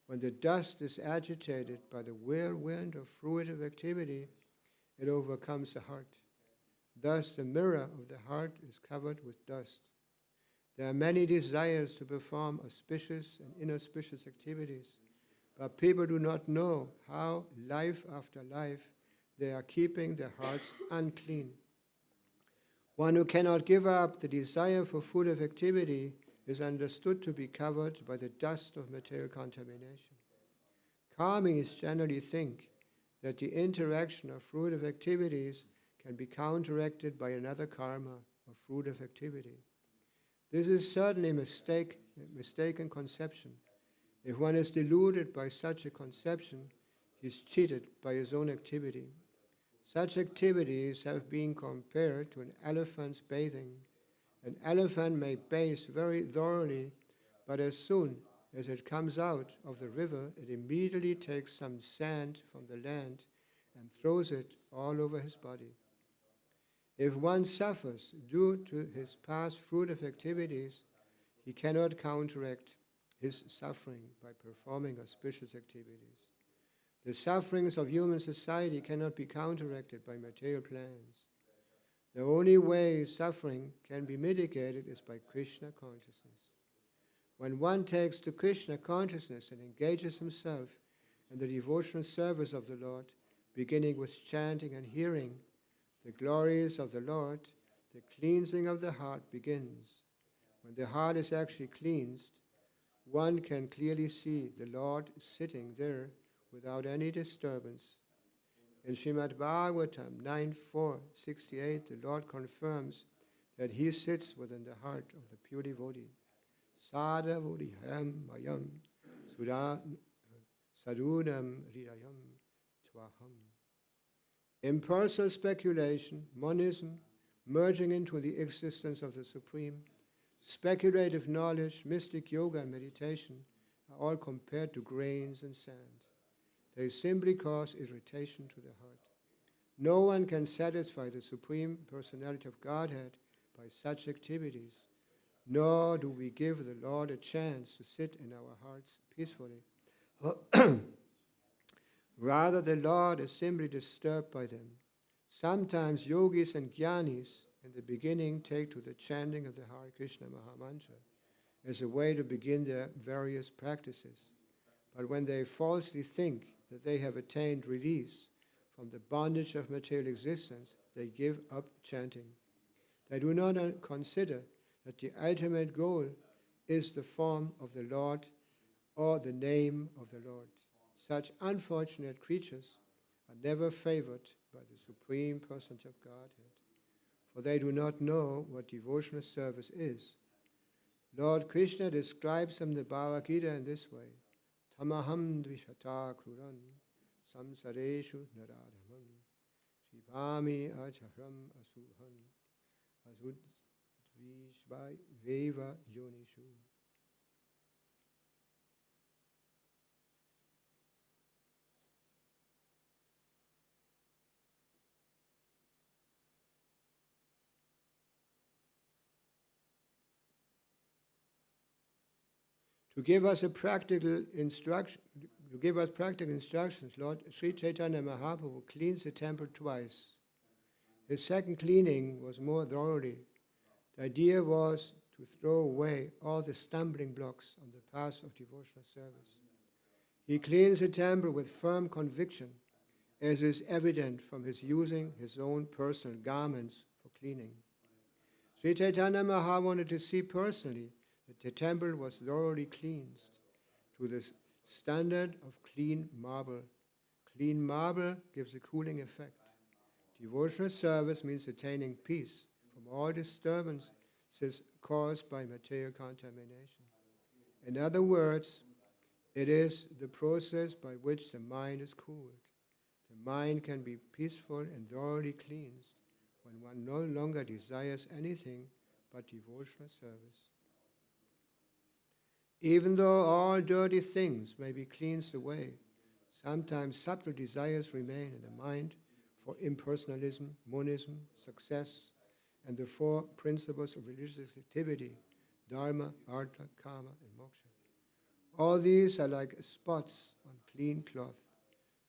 When the dust is agitated by the whirlwind of fruitive activity, it overcomes the heart. Thus, the mirror of the heart is covered with dust. There are many desires to perform auspicious and inauspicious activities, but people do not know how, life after life, they are keeping their hearts unclean. One who cannot give up the desire for fruitive activity is understood to be covered by the dust of material contamination. Karmis generally think that the interaction of fruitive activities can be counteracted by another karma of fruitive activity. This is certainly a mistaken conception. If one is deluded by such a conception, he is cheated by his own activity. Such activities have been compared to an elephant's bathing. An elephant may bathe very thoroughly, but as soon as it comes out of the river, it immediately takes some sand from the land and throws it all over his body. If one suffers due to his past fruitive activities, he cannot counteract his suffering by performing auspicious activities. The sufferings of human society cannot be counteracted by material plans. The only way suffering can be mitigated is by Krishna consciousness. When one takes to Krishna consciousness and engages himself in the devotional service of the Lord, beginning with chanting and hearing the glories of the Lord, the cleansing of the heart begins. When the heart is actually cleansed, one can clearly see the Lord sitting there without any disturbance. In Srimad Bhagavatam 9.4.68, the Lord confirms that he sits within the heart of the pure devotee. Sada vodihayam mayam sadunam hridayam tvaham. Impersonal speculation, monism, merging into the existence of the Supreme, speculative knowledge, mystic yoga, and meditation are all compared to grains and sand. They simply cause irritation to the heart. No one can satisfy the Supreme Personality of Godhead by such activities, nor do we give the Lord a chance to sit in our hearts peacefully. Rather, the Lord is simply disturbed by them. Sometimes yogis and jnanis in the beginning take to the chanting of the Hare Krishna Mahamantra as a way to begin their various practices. But when they falsely think that they have attained release from the bondage of material existence, they give up chanting. They do not consider that the ultimate goal is the form of the Lord or the name of the Lord. Such unfortunate creatures are never favored by the Supreme Personality of Godhead, for they do not know what devotional service is. Lord Krishna describes them in the Bhagavad Gita in this way: Tamaham dvishata kruran samsareshu naradhamam shivami acharam asuhan asudvishvai veva yonishu. To give us practical instructions, Lord Sri Chaitanya Mahaprabhu cleans the temple twice. His second cleaning was more thoroughly. The idea was to throw away all the stumbling blocks on the path of devotional service. He cleans the temple with firm conviction, as is evident from his using his own personal garments for cleaning. Sri Chaitanya Mahaprabhu wanted to see personally that the temple was thoroughly cleansed to the standard of clean marble. Clean marble gives a cooling effect. Devotional service means attaining peace from all disturbances caused by material contamination. In other words, it is the process by which the mind is cooled. The mind can be peaceful and thoroughly cleansed when one no longer desires anything but devotional service. Even though all dirty things may be cleansed away, sometimes subtle desires remain in the mind for impersonalism, monism, success, and the four principles of religious activity: dharma, artha, kama, and moksha. All these are like spots on clean cloth.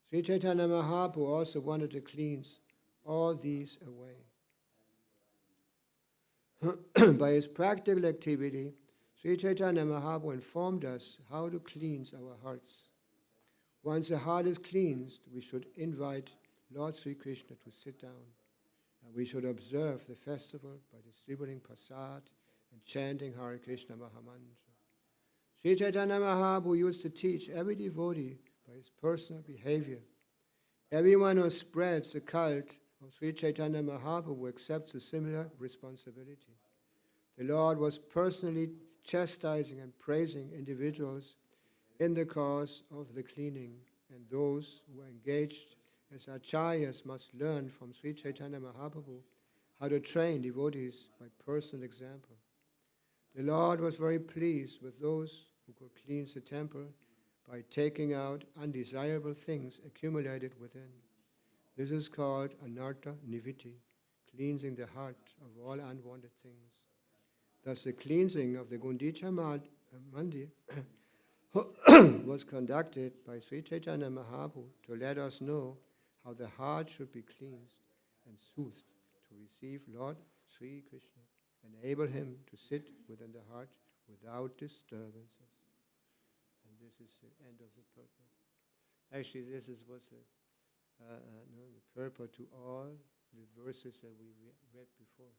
Sri Chaitanya Mahaprabhu also wanted to cleanse all these away. By his practical activity, Sri Chaitanya Mahaprabhu informed us how to cleanse our hearts. Once the heart is cleansed, we should invite Lord Sri Krishna to sit down. And we should observe the festival by distributing prasad and chanting Hare Krishna Mahamantra. Sri Chaitanya Mahaprabhu used to teach every devotee by his personal behavior. Everyone who spreads the cult of Sri Chaitanya Mahaprabhu accepts a similar responsibility. The Lord was personally chastising and praising individuals in the cause of the cleaning, and those who are engaged as acharyas must learn from Sri Chaitanya Mahaprabhu how to train devotees by personal example. The Lord was very pleased with those who could cleanse the temple by taking out undesirable things accumulated within. This is called anartha niviti, cleansing the heart of all unwanted things. Thus, the cleansing of the Gundica mandir was conducted by Sri Chaitanya Mahaprabhu to let us know how the heart should be cleansed and soothed to receive Lord Sri Krishna, enable him to sit within the heart without disturbances. And this is the end of the purport. Actually, this was the purport to all the verses that we read before.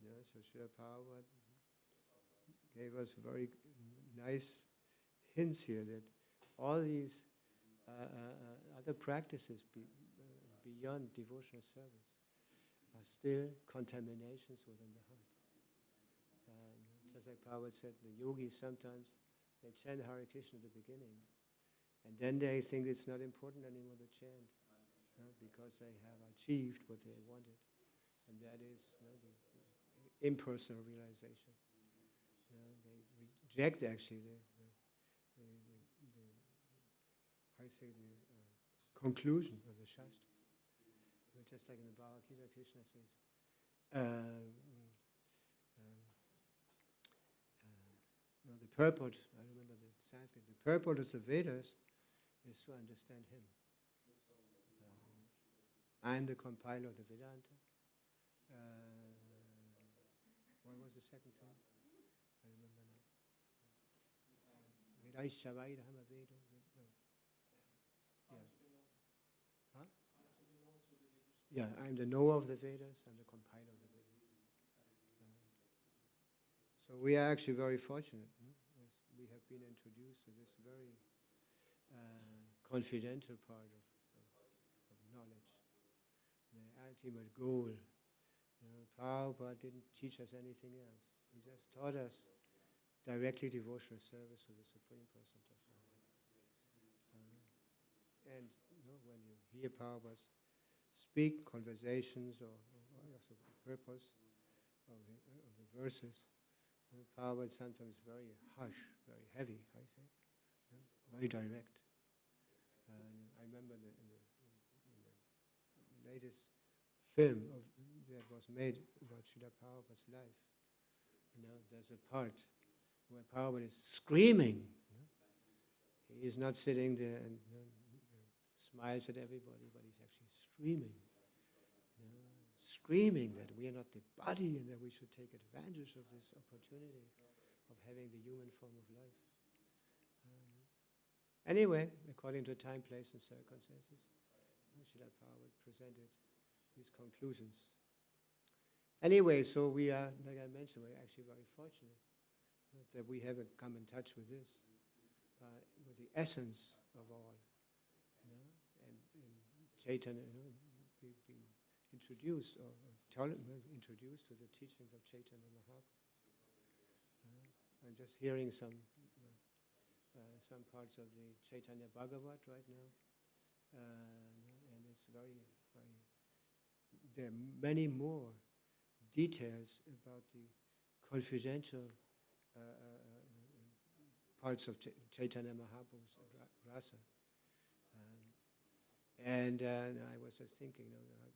Yeah, so Srila Prabhupada gave us very nice hints here that all these other practices beyond devotional service are still contaminations within the heart. Just like Prabhupada said, the yogis sometimes, they chant Hare Krishna at the beginning, and then they think it's not important anymore to chant, because they have achieved what they wanted, and that is the impersonal realization. They reject actually the conclusion of the Shastras. Just like in the Bhagavad Gita, Krishna says, the purport, I remember the Sanskrit, the purport of the Vedas is to understand him. I'm the compiler of the Vedanta. What was the second thing? I remember now. Vedaishavayidahama Vedo. No. Yeah. Huh? Yeah, I'm the knower of the Vedas, I'm the compiler of the Vedas. So we are actually very fortunate. We have been introduced to this very confidential part of knowledge. The ultimate goal. Prabhupada didn't teach us anything else. He just taught us directly devotional service to the Supreme Personality of Godhead. And when you hear Prabhupada speak conversations or also the purpose of the verses, Prabhupada is sometimes very harsh, very heavy, I say, very direct. I remember in the latest film that was made about Srila Prabhupada's life, there's a part where Prabhupada is screaming. He is not sitting there and smiles at everybody, but he's actually screaming. Screaming that we are not the body and that we should take advantage of this opportunity of having the human form of life. Anyway, according to time, place, and circumstances, Srila Prabhupada presented these conclusions. Anyway, so we are, like I mentioned, we're actually very fortunate that we have come in touch with this, with the essence of all. And Chaitanya, we've been introduced introduced to the teachings of Chaitanya Mahaprabhu. I'm just hearing some parts of the Chaitanya Bhagavat right now, and it's very, very. There are many more details about the confidential parts of Chaitanya Mahaprabhu's rasa. And I was just thinking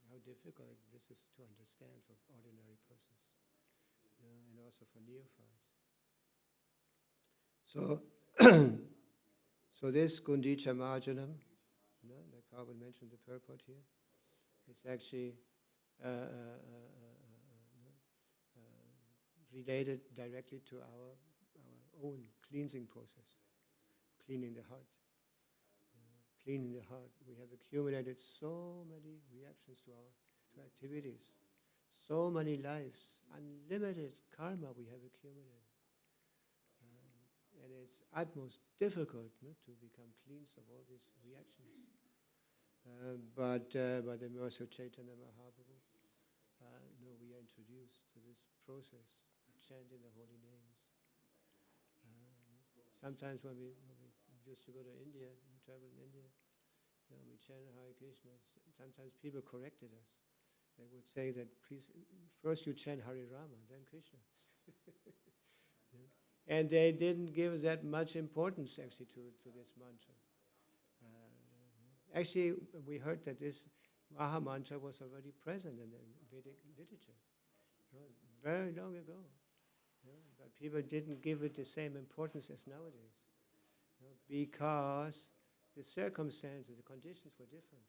how difficult this is to understand for ordinary persons, and also for neophytes. So this Gundica Marjana, like Prabhupada mentioned the purport here, it's actually related directly to our own cleansing process, cleaning the heart. Cleaning the heart. We have accumulated so many reactions to activities, so many lives, unlimited karma we have accumulated. And it's utmost difficult to become cleansed of all these reactions. But by the mercy of Chaitanya Mahaprabhu, we are introduced to this process of chanting the holy names. Sometimes when we used to go to India, we traveled in India, we chanted Hare Krishna. Sometimes people corrected us. They would say that, please, first you chant Hare Rama, then Krishna. And they didn't give that much importance actually to this mantra. Actually, we heard that this Maha Mantra was already present in the Vedic literature, very long ago. But people didn't give it the same importance as nowadays, because the circumstances, the conditions were different.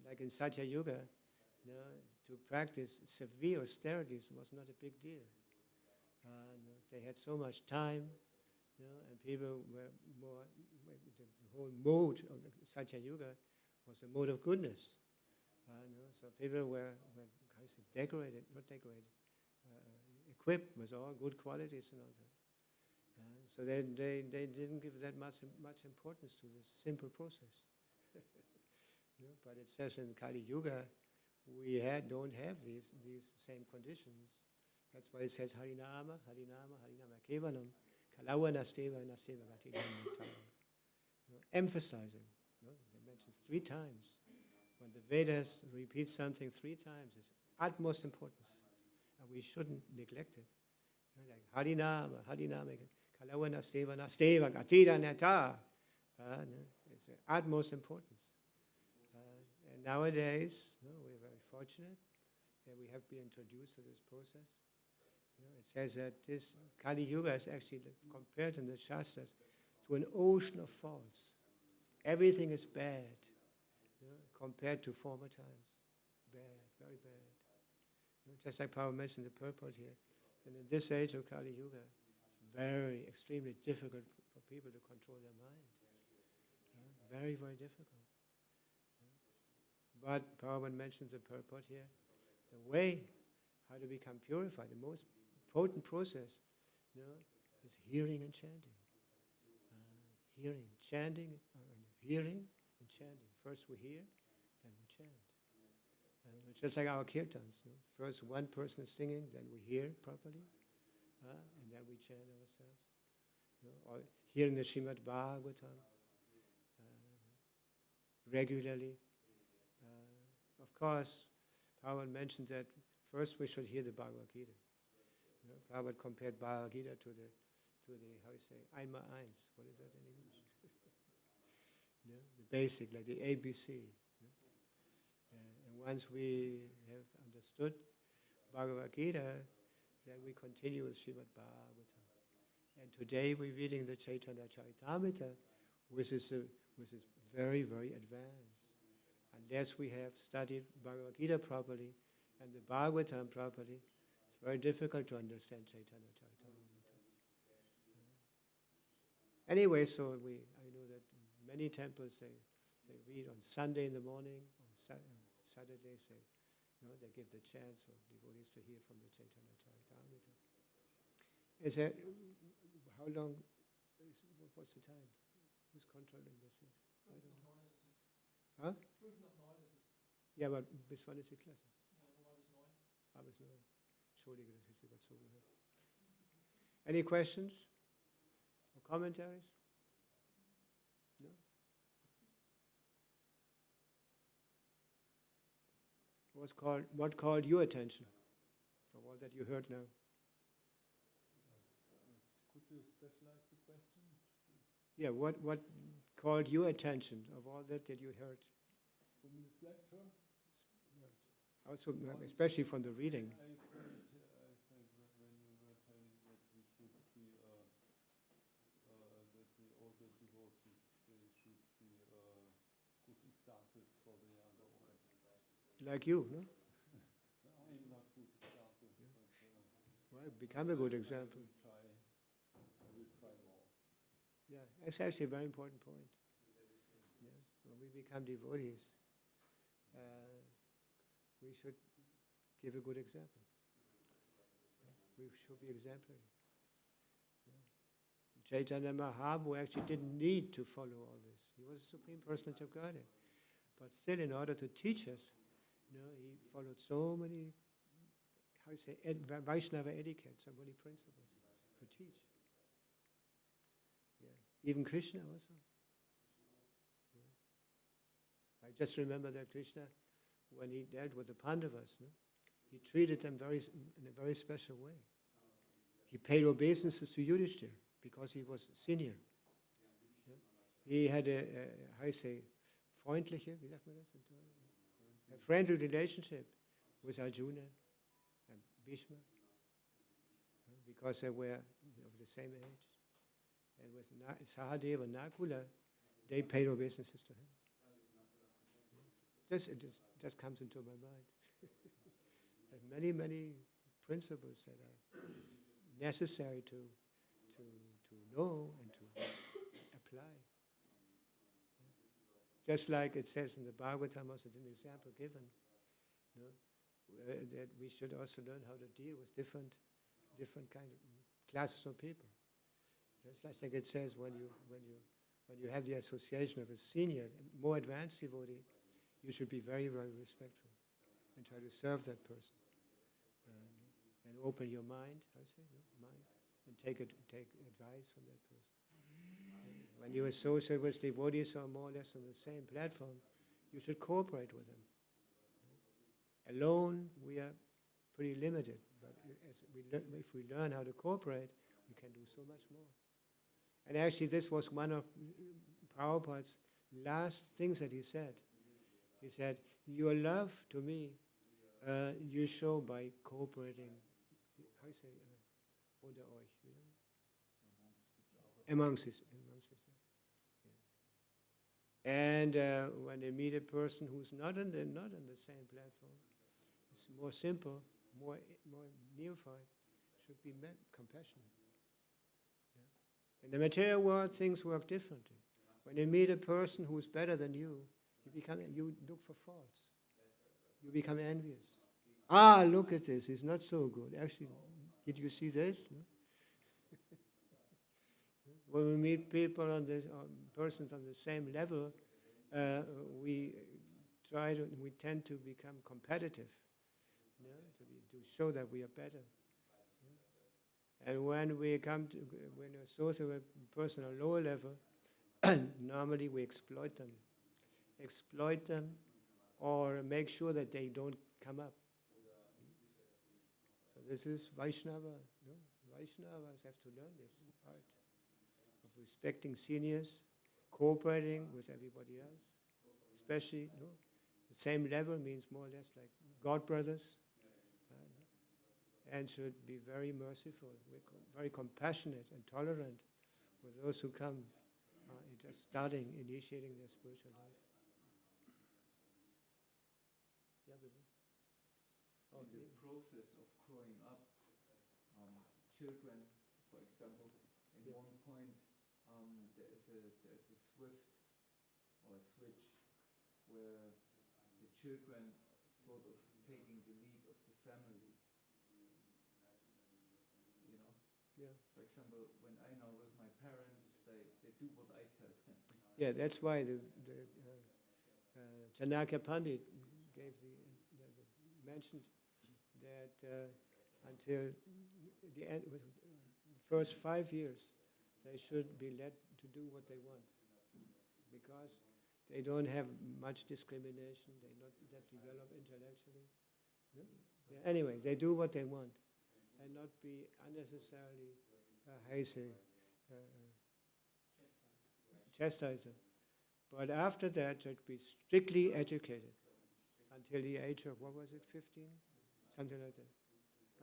Like in Satya Yuga, to practice severe austerities was not a big deal. They had so much time, and people were more, the whole mode of Satya Yuga was a mode of goodness. So people were decorated, equipped with all good qualities and all that. So they didn't give that much importance to this simple process. But it says in Kali Yuga, we don't have these same conditions. That's why it says Harinama, Harinama, Harinama Kevalam, Kalawa Nasteva, Nasteva Gati Dhamma. Emphasizing. They mentioned 3 times. When the Vedas repeat something 3 times, it's utmost importance. And we shouldn't neglect it. Like Harinama, Harinama, Kalawa Nasteva, Nasteva Gati Dhamma. It's utmost importance. And nowadays, we're very fortunate that we have been introduced to this process. It says that this Kali Yuga is actually compared in the Shastras to an ocean of faults. Everything is bad compared to former times. Bad, very bad. Just like Prabhupada mentioned the purport here. And in this age of Kali Yuga, it's very, extremely difficult for people to control their mind. Very, very difficult. But Prabhupada mentions the purport here. The way how to become purified, the most potent process, is hearing and chanting. Hearing, chanting, hearing and chanting. First we hear, then we chant. Just like our kirtans. First one person is singing, then we hear properly, and then we chant ourselves. Or hearing the Srimad Bhagavatam regularly. Of course, Prabhupada mentioned that first we should hear the Bhagavad Gita. Prabhupada compared Bhagavad Gita to the how you say, Einmal Eins. What is that in English? The basic, like the ABC. And once we have understood Bhagavad Gita, then we continue with Srimad Bhagavatam. And today we're reading the Caitanya-caritāmṛta, which is very, very advanced. Unless we have studied Bhagavad Gita properly and the Bhagavatam properly, it's very difficult to understand Caitanya-caritāmṛta. Anyway, so I know that many temples, they read on Sunday in the morning, on Saturday, they give the chance for devotees to hear from the Caitanya-caritāmṛta. Is that, how long, what's the time? Who's controlling this? I don't know. Huh? Ja, aber bis wann ist die Klasse? Bis 9. Entschuldige, das ist überzogen. Any questions or commentaries? No? What called your attention of all that you heard now? Could you specialize the question? Yeah, what called your attention of all that you heard? From this lecture? Also, especially from the reading. I heard when you were telling that we should be, that the older devotees, they should be good examples for the younger ones. Like you, no? I'm not good example, but Well, become a good example. I will try more. Yeah, that's actually a very important point. Yeah. When we become devotees, we should give a good example. We should be exemplary. Yeah. Chaitanya Mahaprabhu actually didn't need to follow all this. He was the Supreme Personality of Godhead. But still, in order to teach us, he followed so many, how you say, Vaishnava etiquette, so many principles to teach. Yeah. Even Krishna also. Yeah. I just remember that Krishna, when he dealt with the Pandavas, he treated them in a very special way. He paid obeisances to Yudhishthira because he was senior. Yeah. He had how you say, freundliche, wie sagt man das? A friendly relationship with Arjuna and Bhishma, because they were of the same age. And with Sahadeva and Nakula, they paid obeisances to him. It just comes into my mind. There are many principles that are necessary to know and to apply. Just like it says in the Bhagavatam, also an example given, that we should also learn how to deal with different kind of classes of people. Just like it says when you have the association of a senior, more advanced devotee, you should be very, very respectful. and try to serve that person. And open your mind, mind, and take advice from that person. When you associate with devotees who are more or less on the same platform, you should cooperate with them. Alone, we are pretty limited, but if we learn how to cooperate, we can do so much more. And actually, this was one of Prabhupada's last things that he said. He said, your love to me, you show by cooperating, how you say, unter euch, amongst yourselves. And when they meet a person who's not on the same platform, it's more simple, more neophyte, should be met compassionate. Yeah. In the material world, things work differently. When you meet a person who's better than you, you look for faults. You become envious. Ah, look at this, he's not so good. Actually, did you see this? No? When we meet people persons on the same level, we tend to become competitive, to show that we are better. And when we associate with a person on a lower level, normally we exploit them, or make sure that they don't come up. So this is Vaishnava. No? Vaishnavas have to learn this art of respecting seniors, cooperating with everybody else, especially the same level means more or less like God brothers, and should be very merciful, very compassionate and tolerant with those who come just starting, initiating their spiritual life. Yeah, in the process of growing up, children, for example, in one point there is a switch where the children sort of taking the lead of the family. You know? Yeah. For example, when I know with my parents, they do what I tell them. Yeah, that's why the Chanakya Pandit mentioned that until the end, the first 5 years, they should be led to do what they want, because they don't have much discrimination, they're not that developed intellectually. Yeah? Yeah, anyway, they do what they want and not be unnecessarily, chastise them. But after that, should be strictly educated until the age of, 15? Something like that.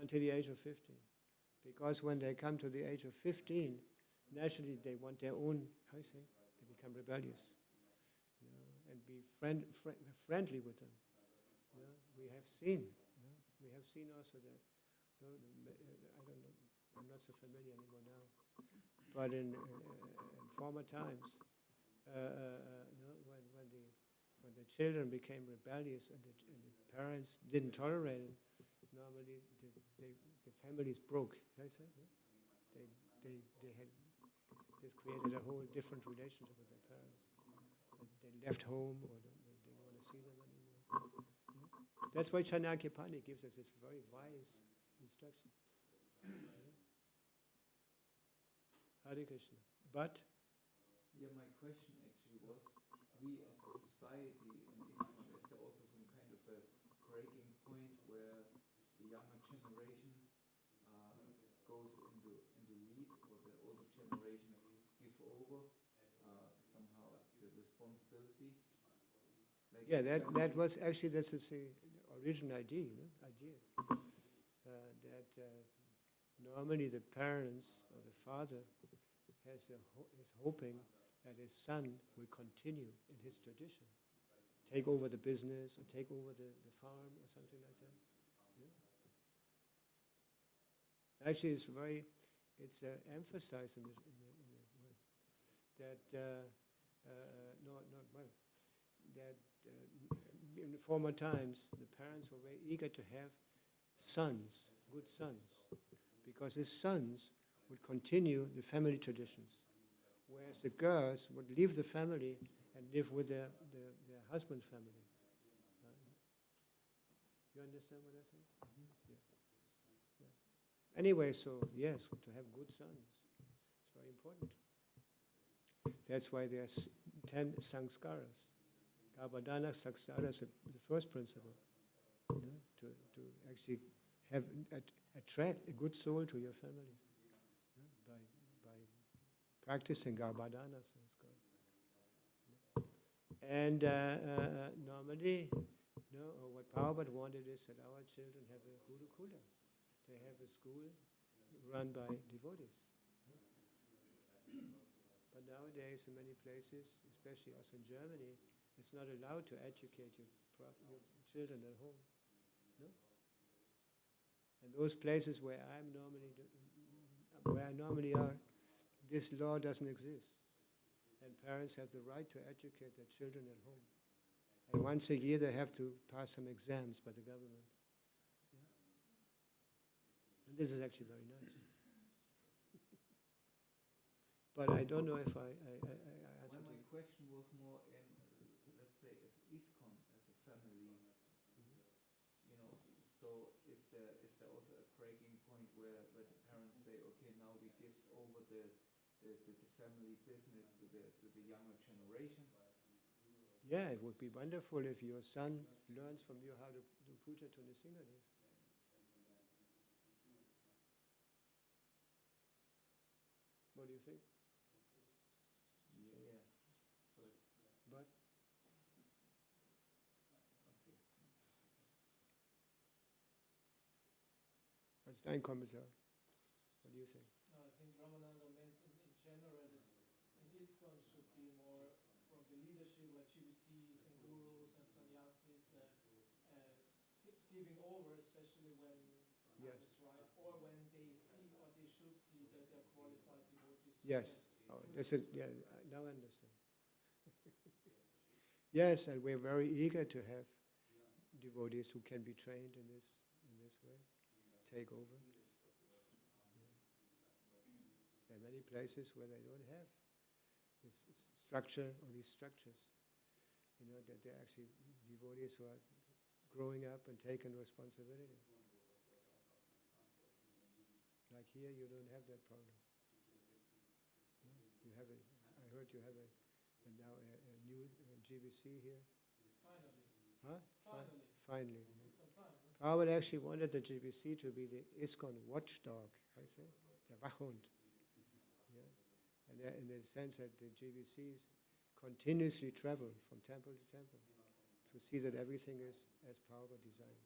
Until the age of 15. Because when they come to the age of 15, naturally they want their own, they become rebellious. And be friendly with them. We have seen also that, I don't know, I'm not so familiar anymore now, but in former times, when the children became rebellious and the parents didn't tolerate it, normally the families broke. They had this created a whole different relationship with their parents. They left home, or they didn't want to see them anymore. Yeah? That's why Chanakya Pandit gives us this very wise instruction. Hare Krishna. But yeah, my question actually was, we as a society in ISKCON, is there also some kind of a breaking point where the younger generation goes into lead, or the older generation give over somehow the responsibility? Like yeah, that was actually, this is the original idea. That normally the parents or the father is hoping that his son will continue in his tradition, take over the business or take over the farm or something like that. Yeah? Actually, it's emphasized in the that in former times the parents were very eager to have sons, good sons, because his sons would continue the family traditions, whereas the girls would leave the family and live with their husband's family. You understand what I say? Yeah. Yeah. Anyway, so yes, to have good sons, it's very important. That's why there's 10 sanskaras. Garbhadana sanskara is the first principle. To actually have attract a good soul to your family by practicing Garbhadana sanskara. And normally, what Prabhupada wanted is that our children have a gurukula. They have a school run by devotees. But nowadays, in many places, especially also in Germany, it's not allowed to educate your children at home. No? And those places where I normally are, this law doesn't exist. And parents have the right to educate their children at home. And once a year they have to pass some exams by the government. Yeah. And this is actually very nice. But I don't know if I answered Well, my question was more in, let's say, as ISKCON, as a family, so is there also a breaking point where the parents say, okay, now we give over the family business to the younger generation? Yeah, it would be wonderful if your son learns from you how to do puja to Nrsimhadev. What do you think? Yeah, But okay. what's dein Kommentar? What do you think? No, I think Ramananda meant in general that in ISKCON should be more from the leadership, like GBCs and gurus and sannyasis, giving over, especially when time Yes. is right, or when they see or they should see that they're qualified devotees. Yes. Oh, this is, yeah, now I understand. Yes, and we're very eager to have devotees who can be trained in this way, take over. There are many places where they don't have this structure or these structures. That they're actually devotees who are growing up and taking responsibility. Like here, you don't have that problem. No? You have I heard you have now a new GBC here. Finally. Huh? Finally. Finally. Took some time. Prabhupada actually wanted the GBC to be the ISKCON watchdog, I say, the Wachhund. Yeah? And in the sense that the GBCs continuously travel from temple to temple to see that everything is as Prabhupada designed.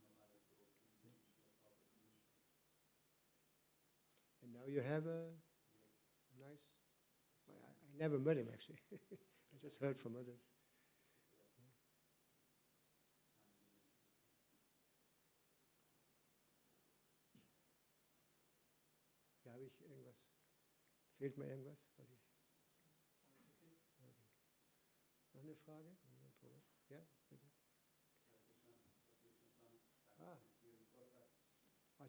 Yeah. And now you have a nice, I never met him actually, I just heard from others. Ja, habe ich irgendwas? Fehlt mir irgendwas? Was ich? Okay. Noch eine Frage? Ja, bitte.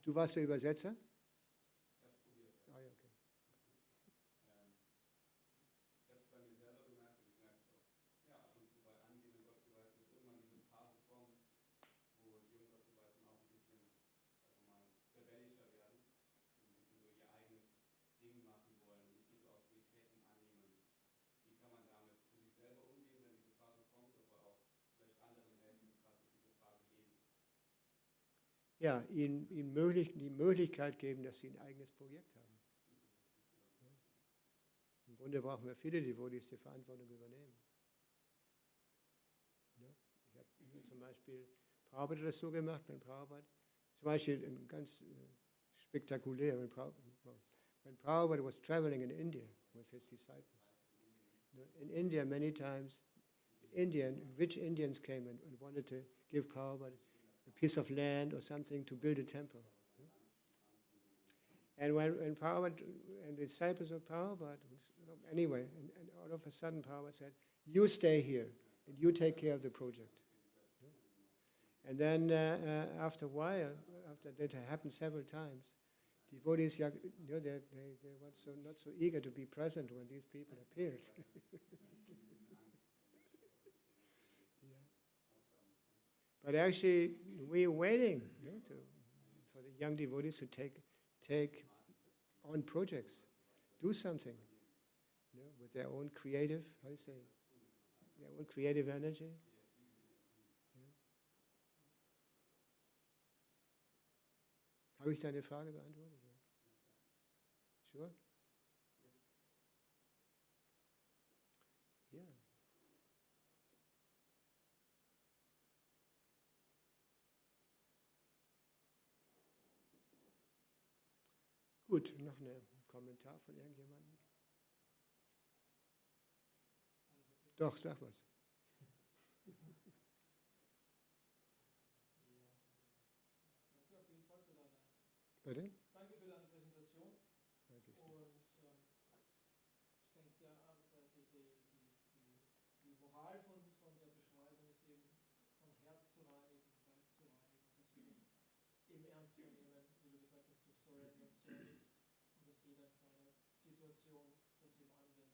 Du warst der Übersetzer? Ah, ja, okay. Ich habe es bei mir selber gemerkt und ich merke es auch ab und zu bei angehenden Gottgeweihten, dass irgendwann diese Phase kommt, wo die jungen Gottgeweihten auch ein bisschen, sagen wir mal, rebellischer werden, ein bisschen so ihr eigenes Ding machen wollen, nicht diese Autoritäten annehmen. Wie kann man damit für sich selber umgehen, wenn diese Phase kommt, aber auch vielleicht anderen helfen, die gerade durch diese Phase leben? Ja, ihnen die Möglichkeit geben, dass sie ein eigenes Projekt haben. Ja. Im Grunde brauchen wir viele Devotees, die Verantwortung übernehmen. Ja. Ich habe zum Beispiel, Prabhupada das so gemacht, wenn Prabhupada, zum Beispiel ganz spektakulär, when Prabhupada was traveling in India with his disciples. In India, many times, rich Indians came and wanted to give Prabhupada a piece of land or something to build a temple. And when Prabhupada and the disciples of Prabhupada, anyway, and all of a sudden Prabhupada said, you stay here and you take care of the project. And then after a while, after that happened several times, devotees, they were not so eager to be present when these people appeared. But actually, we're waiting for the young devotees to take on projects, do something, with their own creative, how do you say, their own creative energy. Habe ich deine Frage beantwortet? Sure? Ja. Gut, noch ein Kommentar von irgendjemandem? Doch, sag was. Bitte? Danke für deine Präsentation. Danke. Und ich denke, die Moral von der Beschreibung ist eben, sein Herz zu reinigen, Geist zu reinigen, dass wir das eben ernster nehmen, wie du gesagt hast, durch Surrender und Service, und dass jeder in seiner Situation das eben anwenden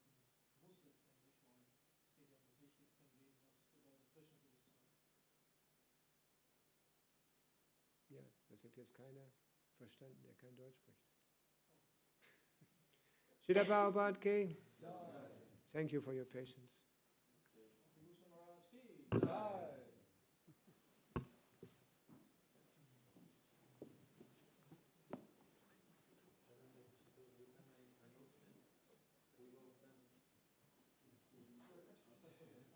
muss letztendlich, weil es geht ja um das Wichtigste im Leben, was bedeutet Krishna-Bewusstsein. Ja, das hat jetzt keiner verstanden, der kein Deutsch spricht. Srila Prabhupada, thank you for your patience. Bhūṣaṇa Maharaj ki jai.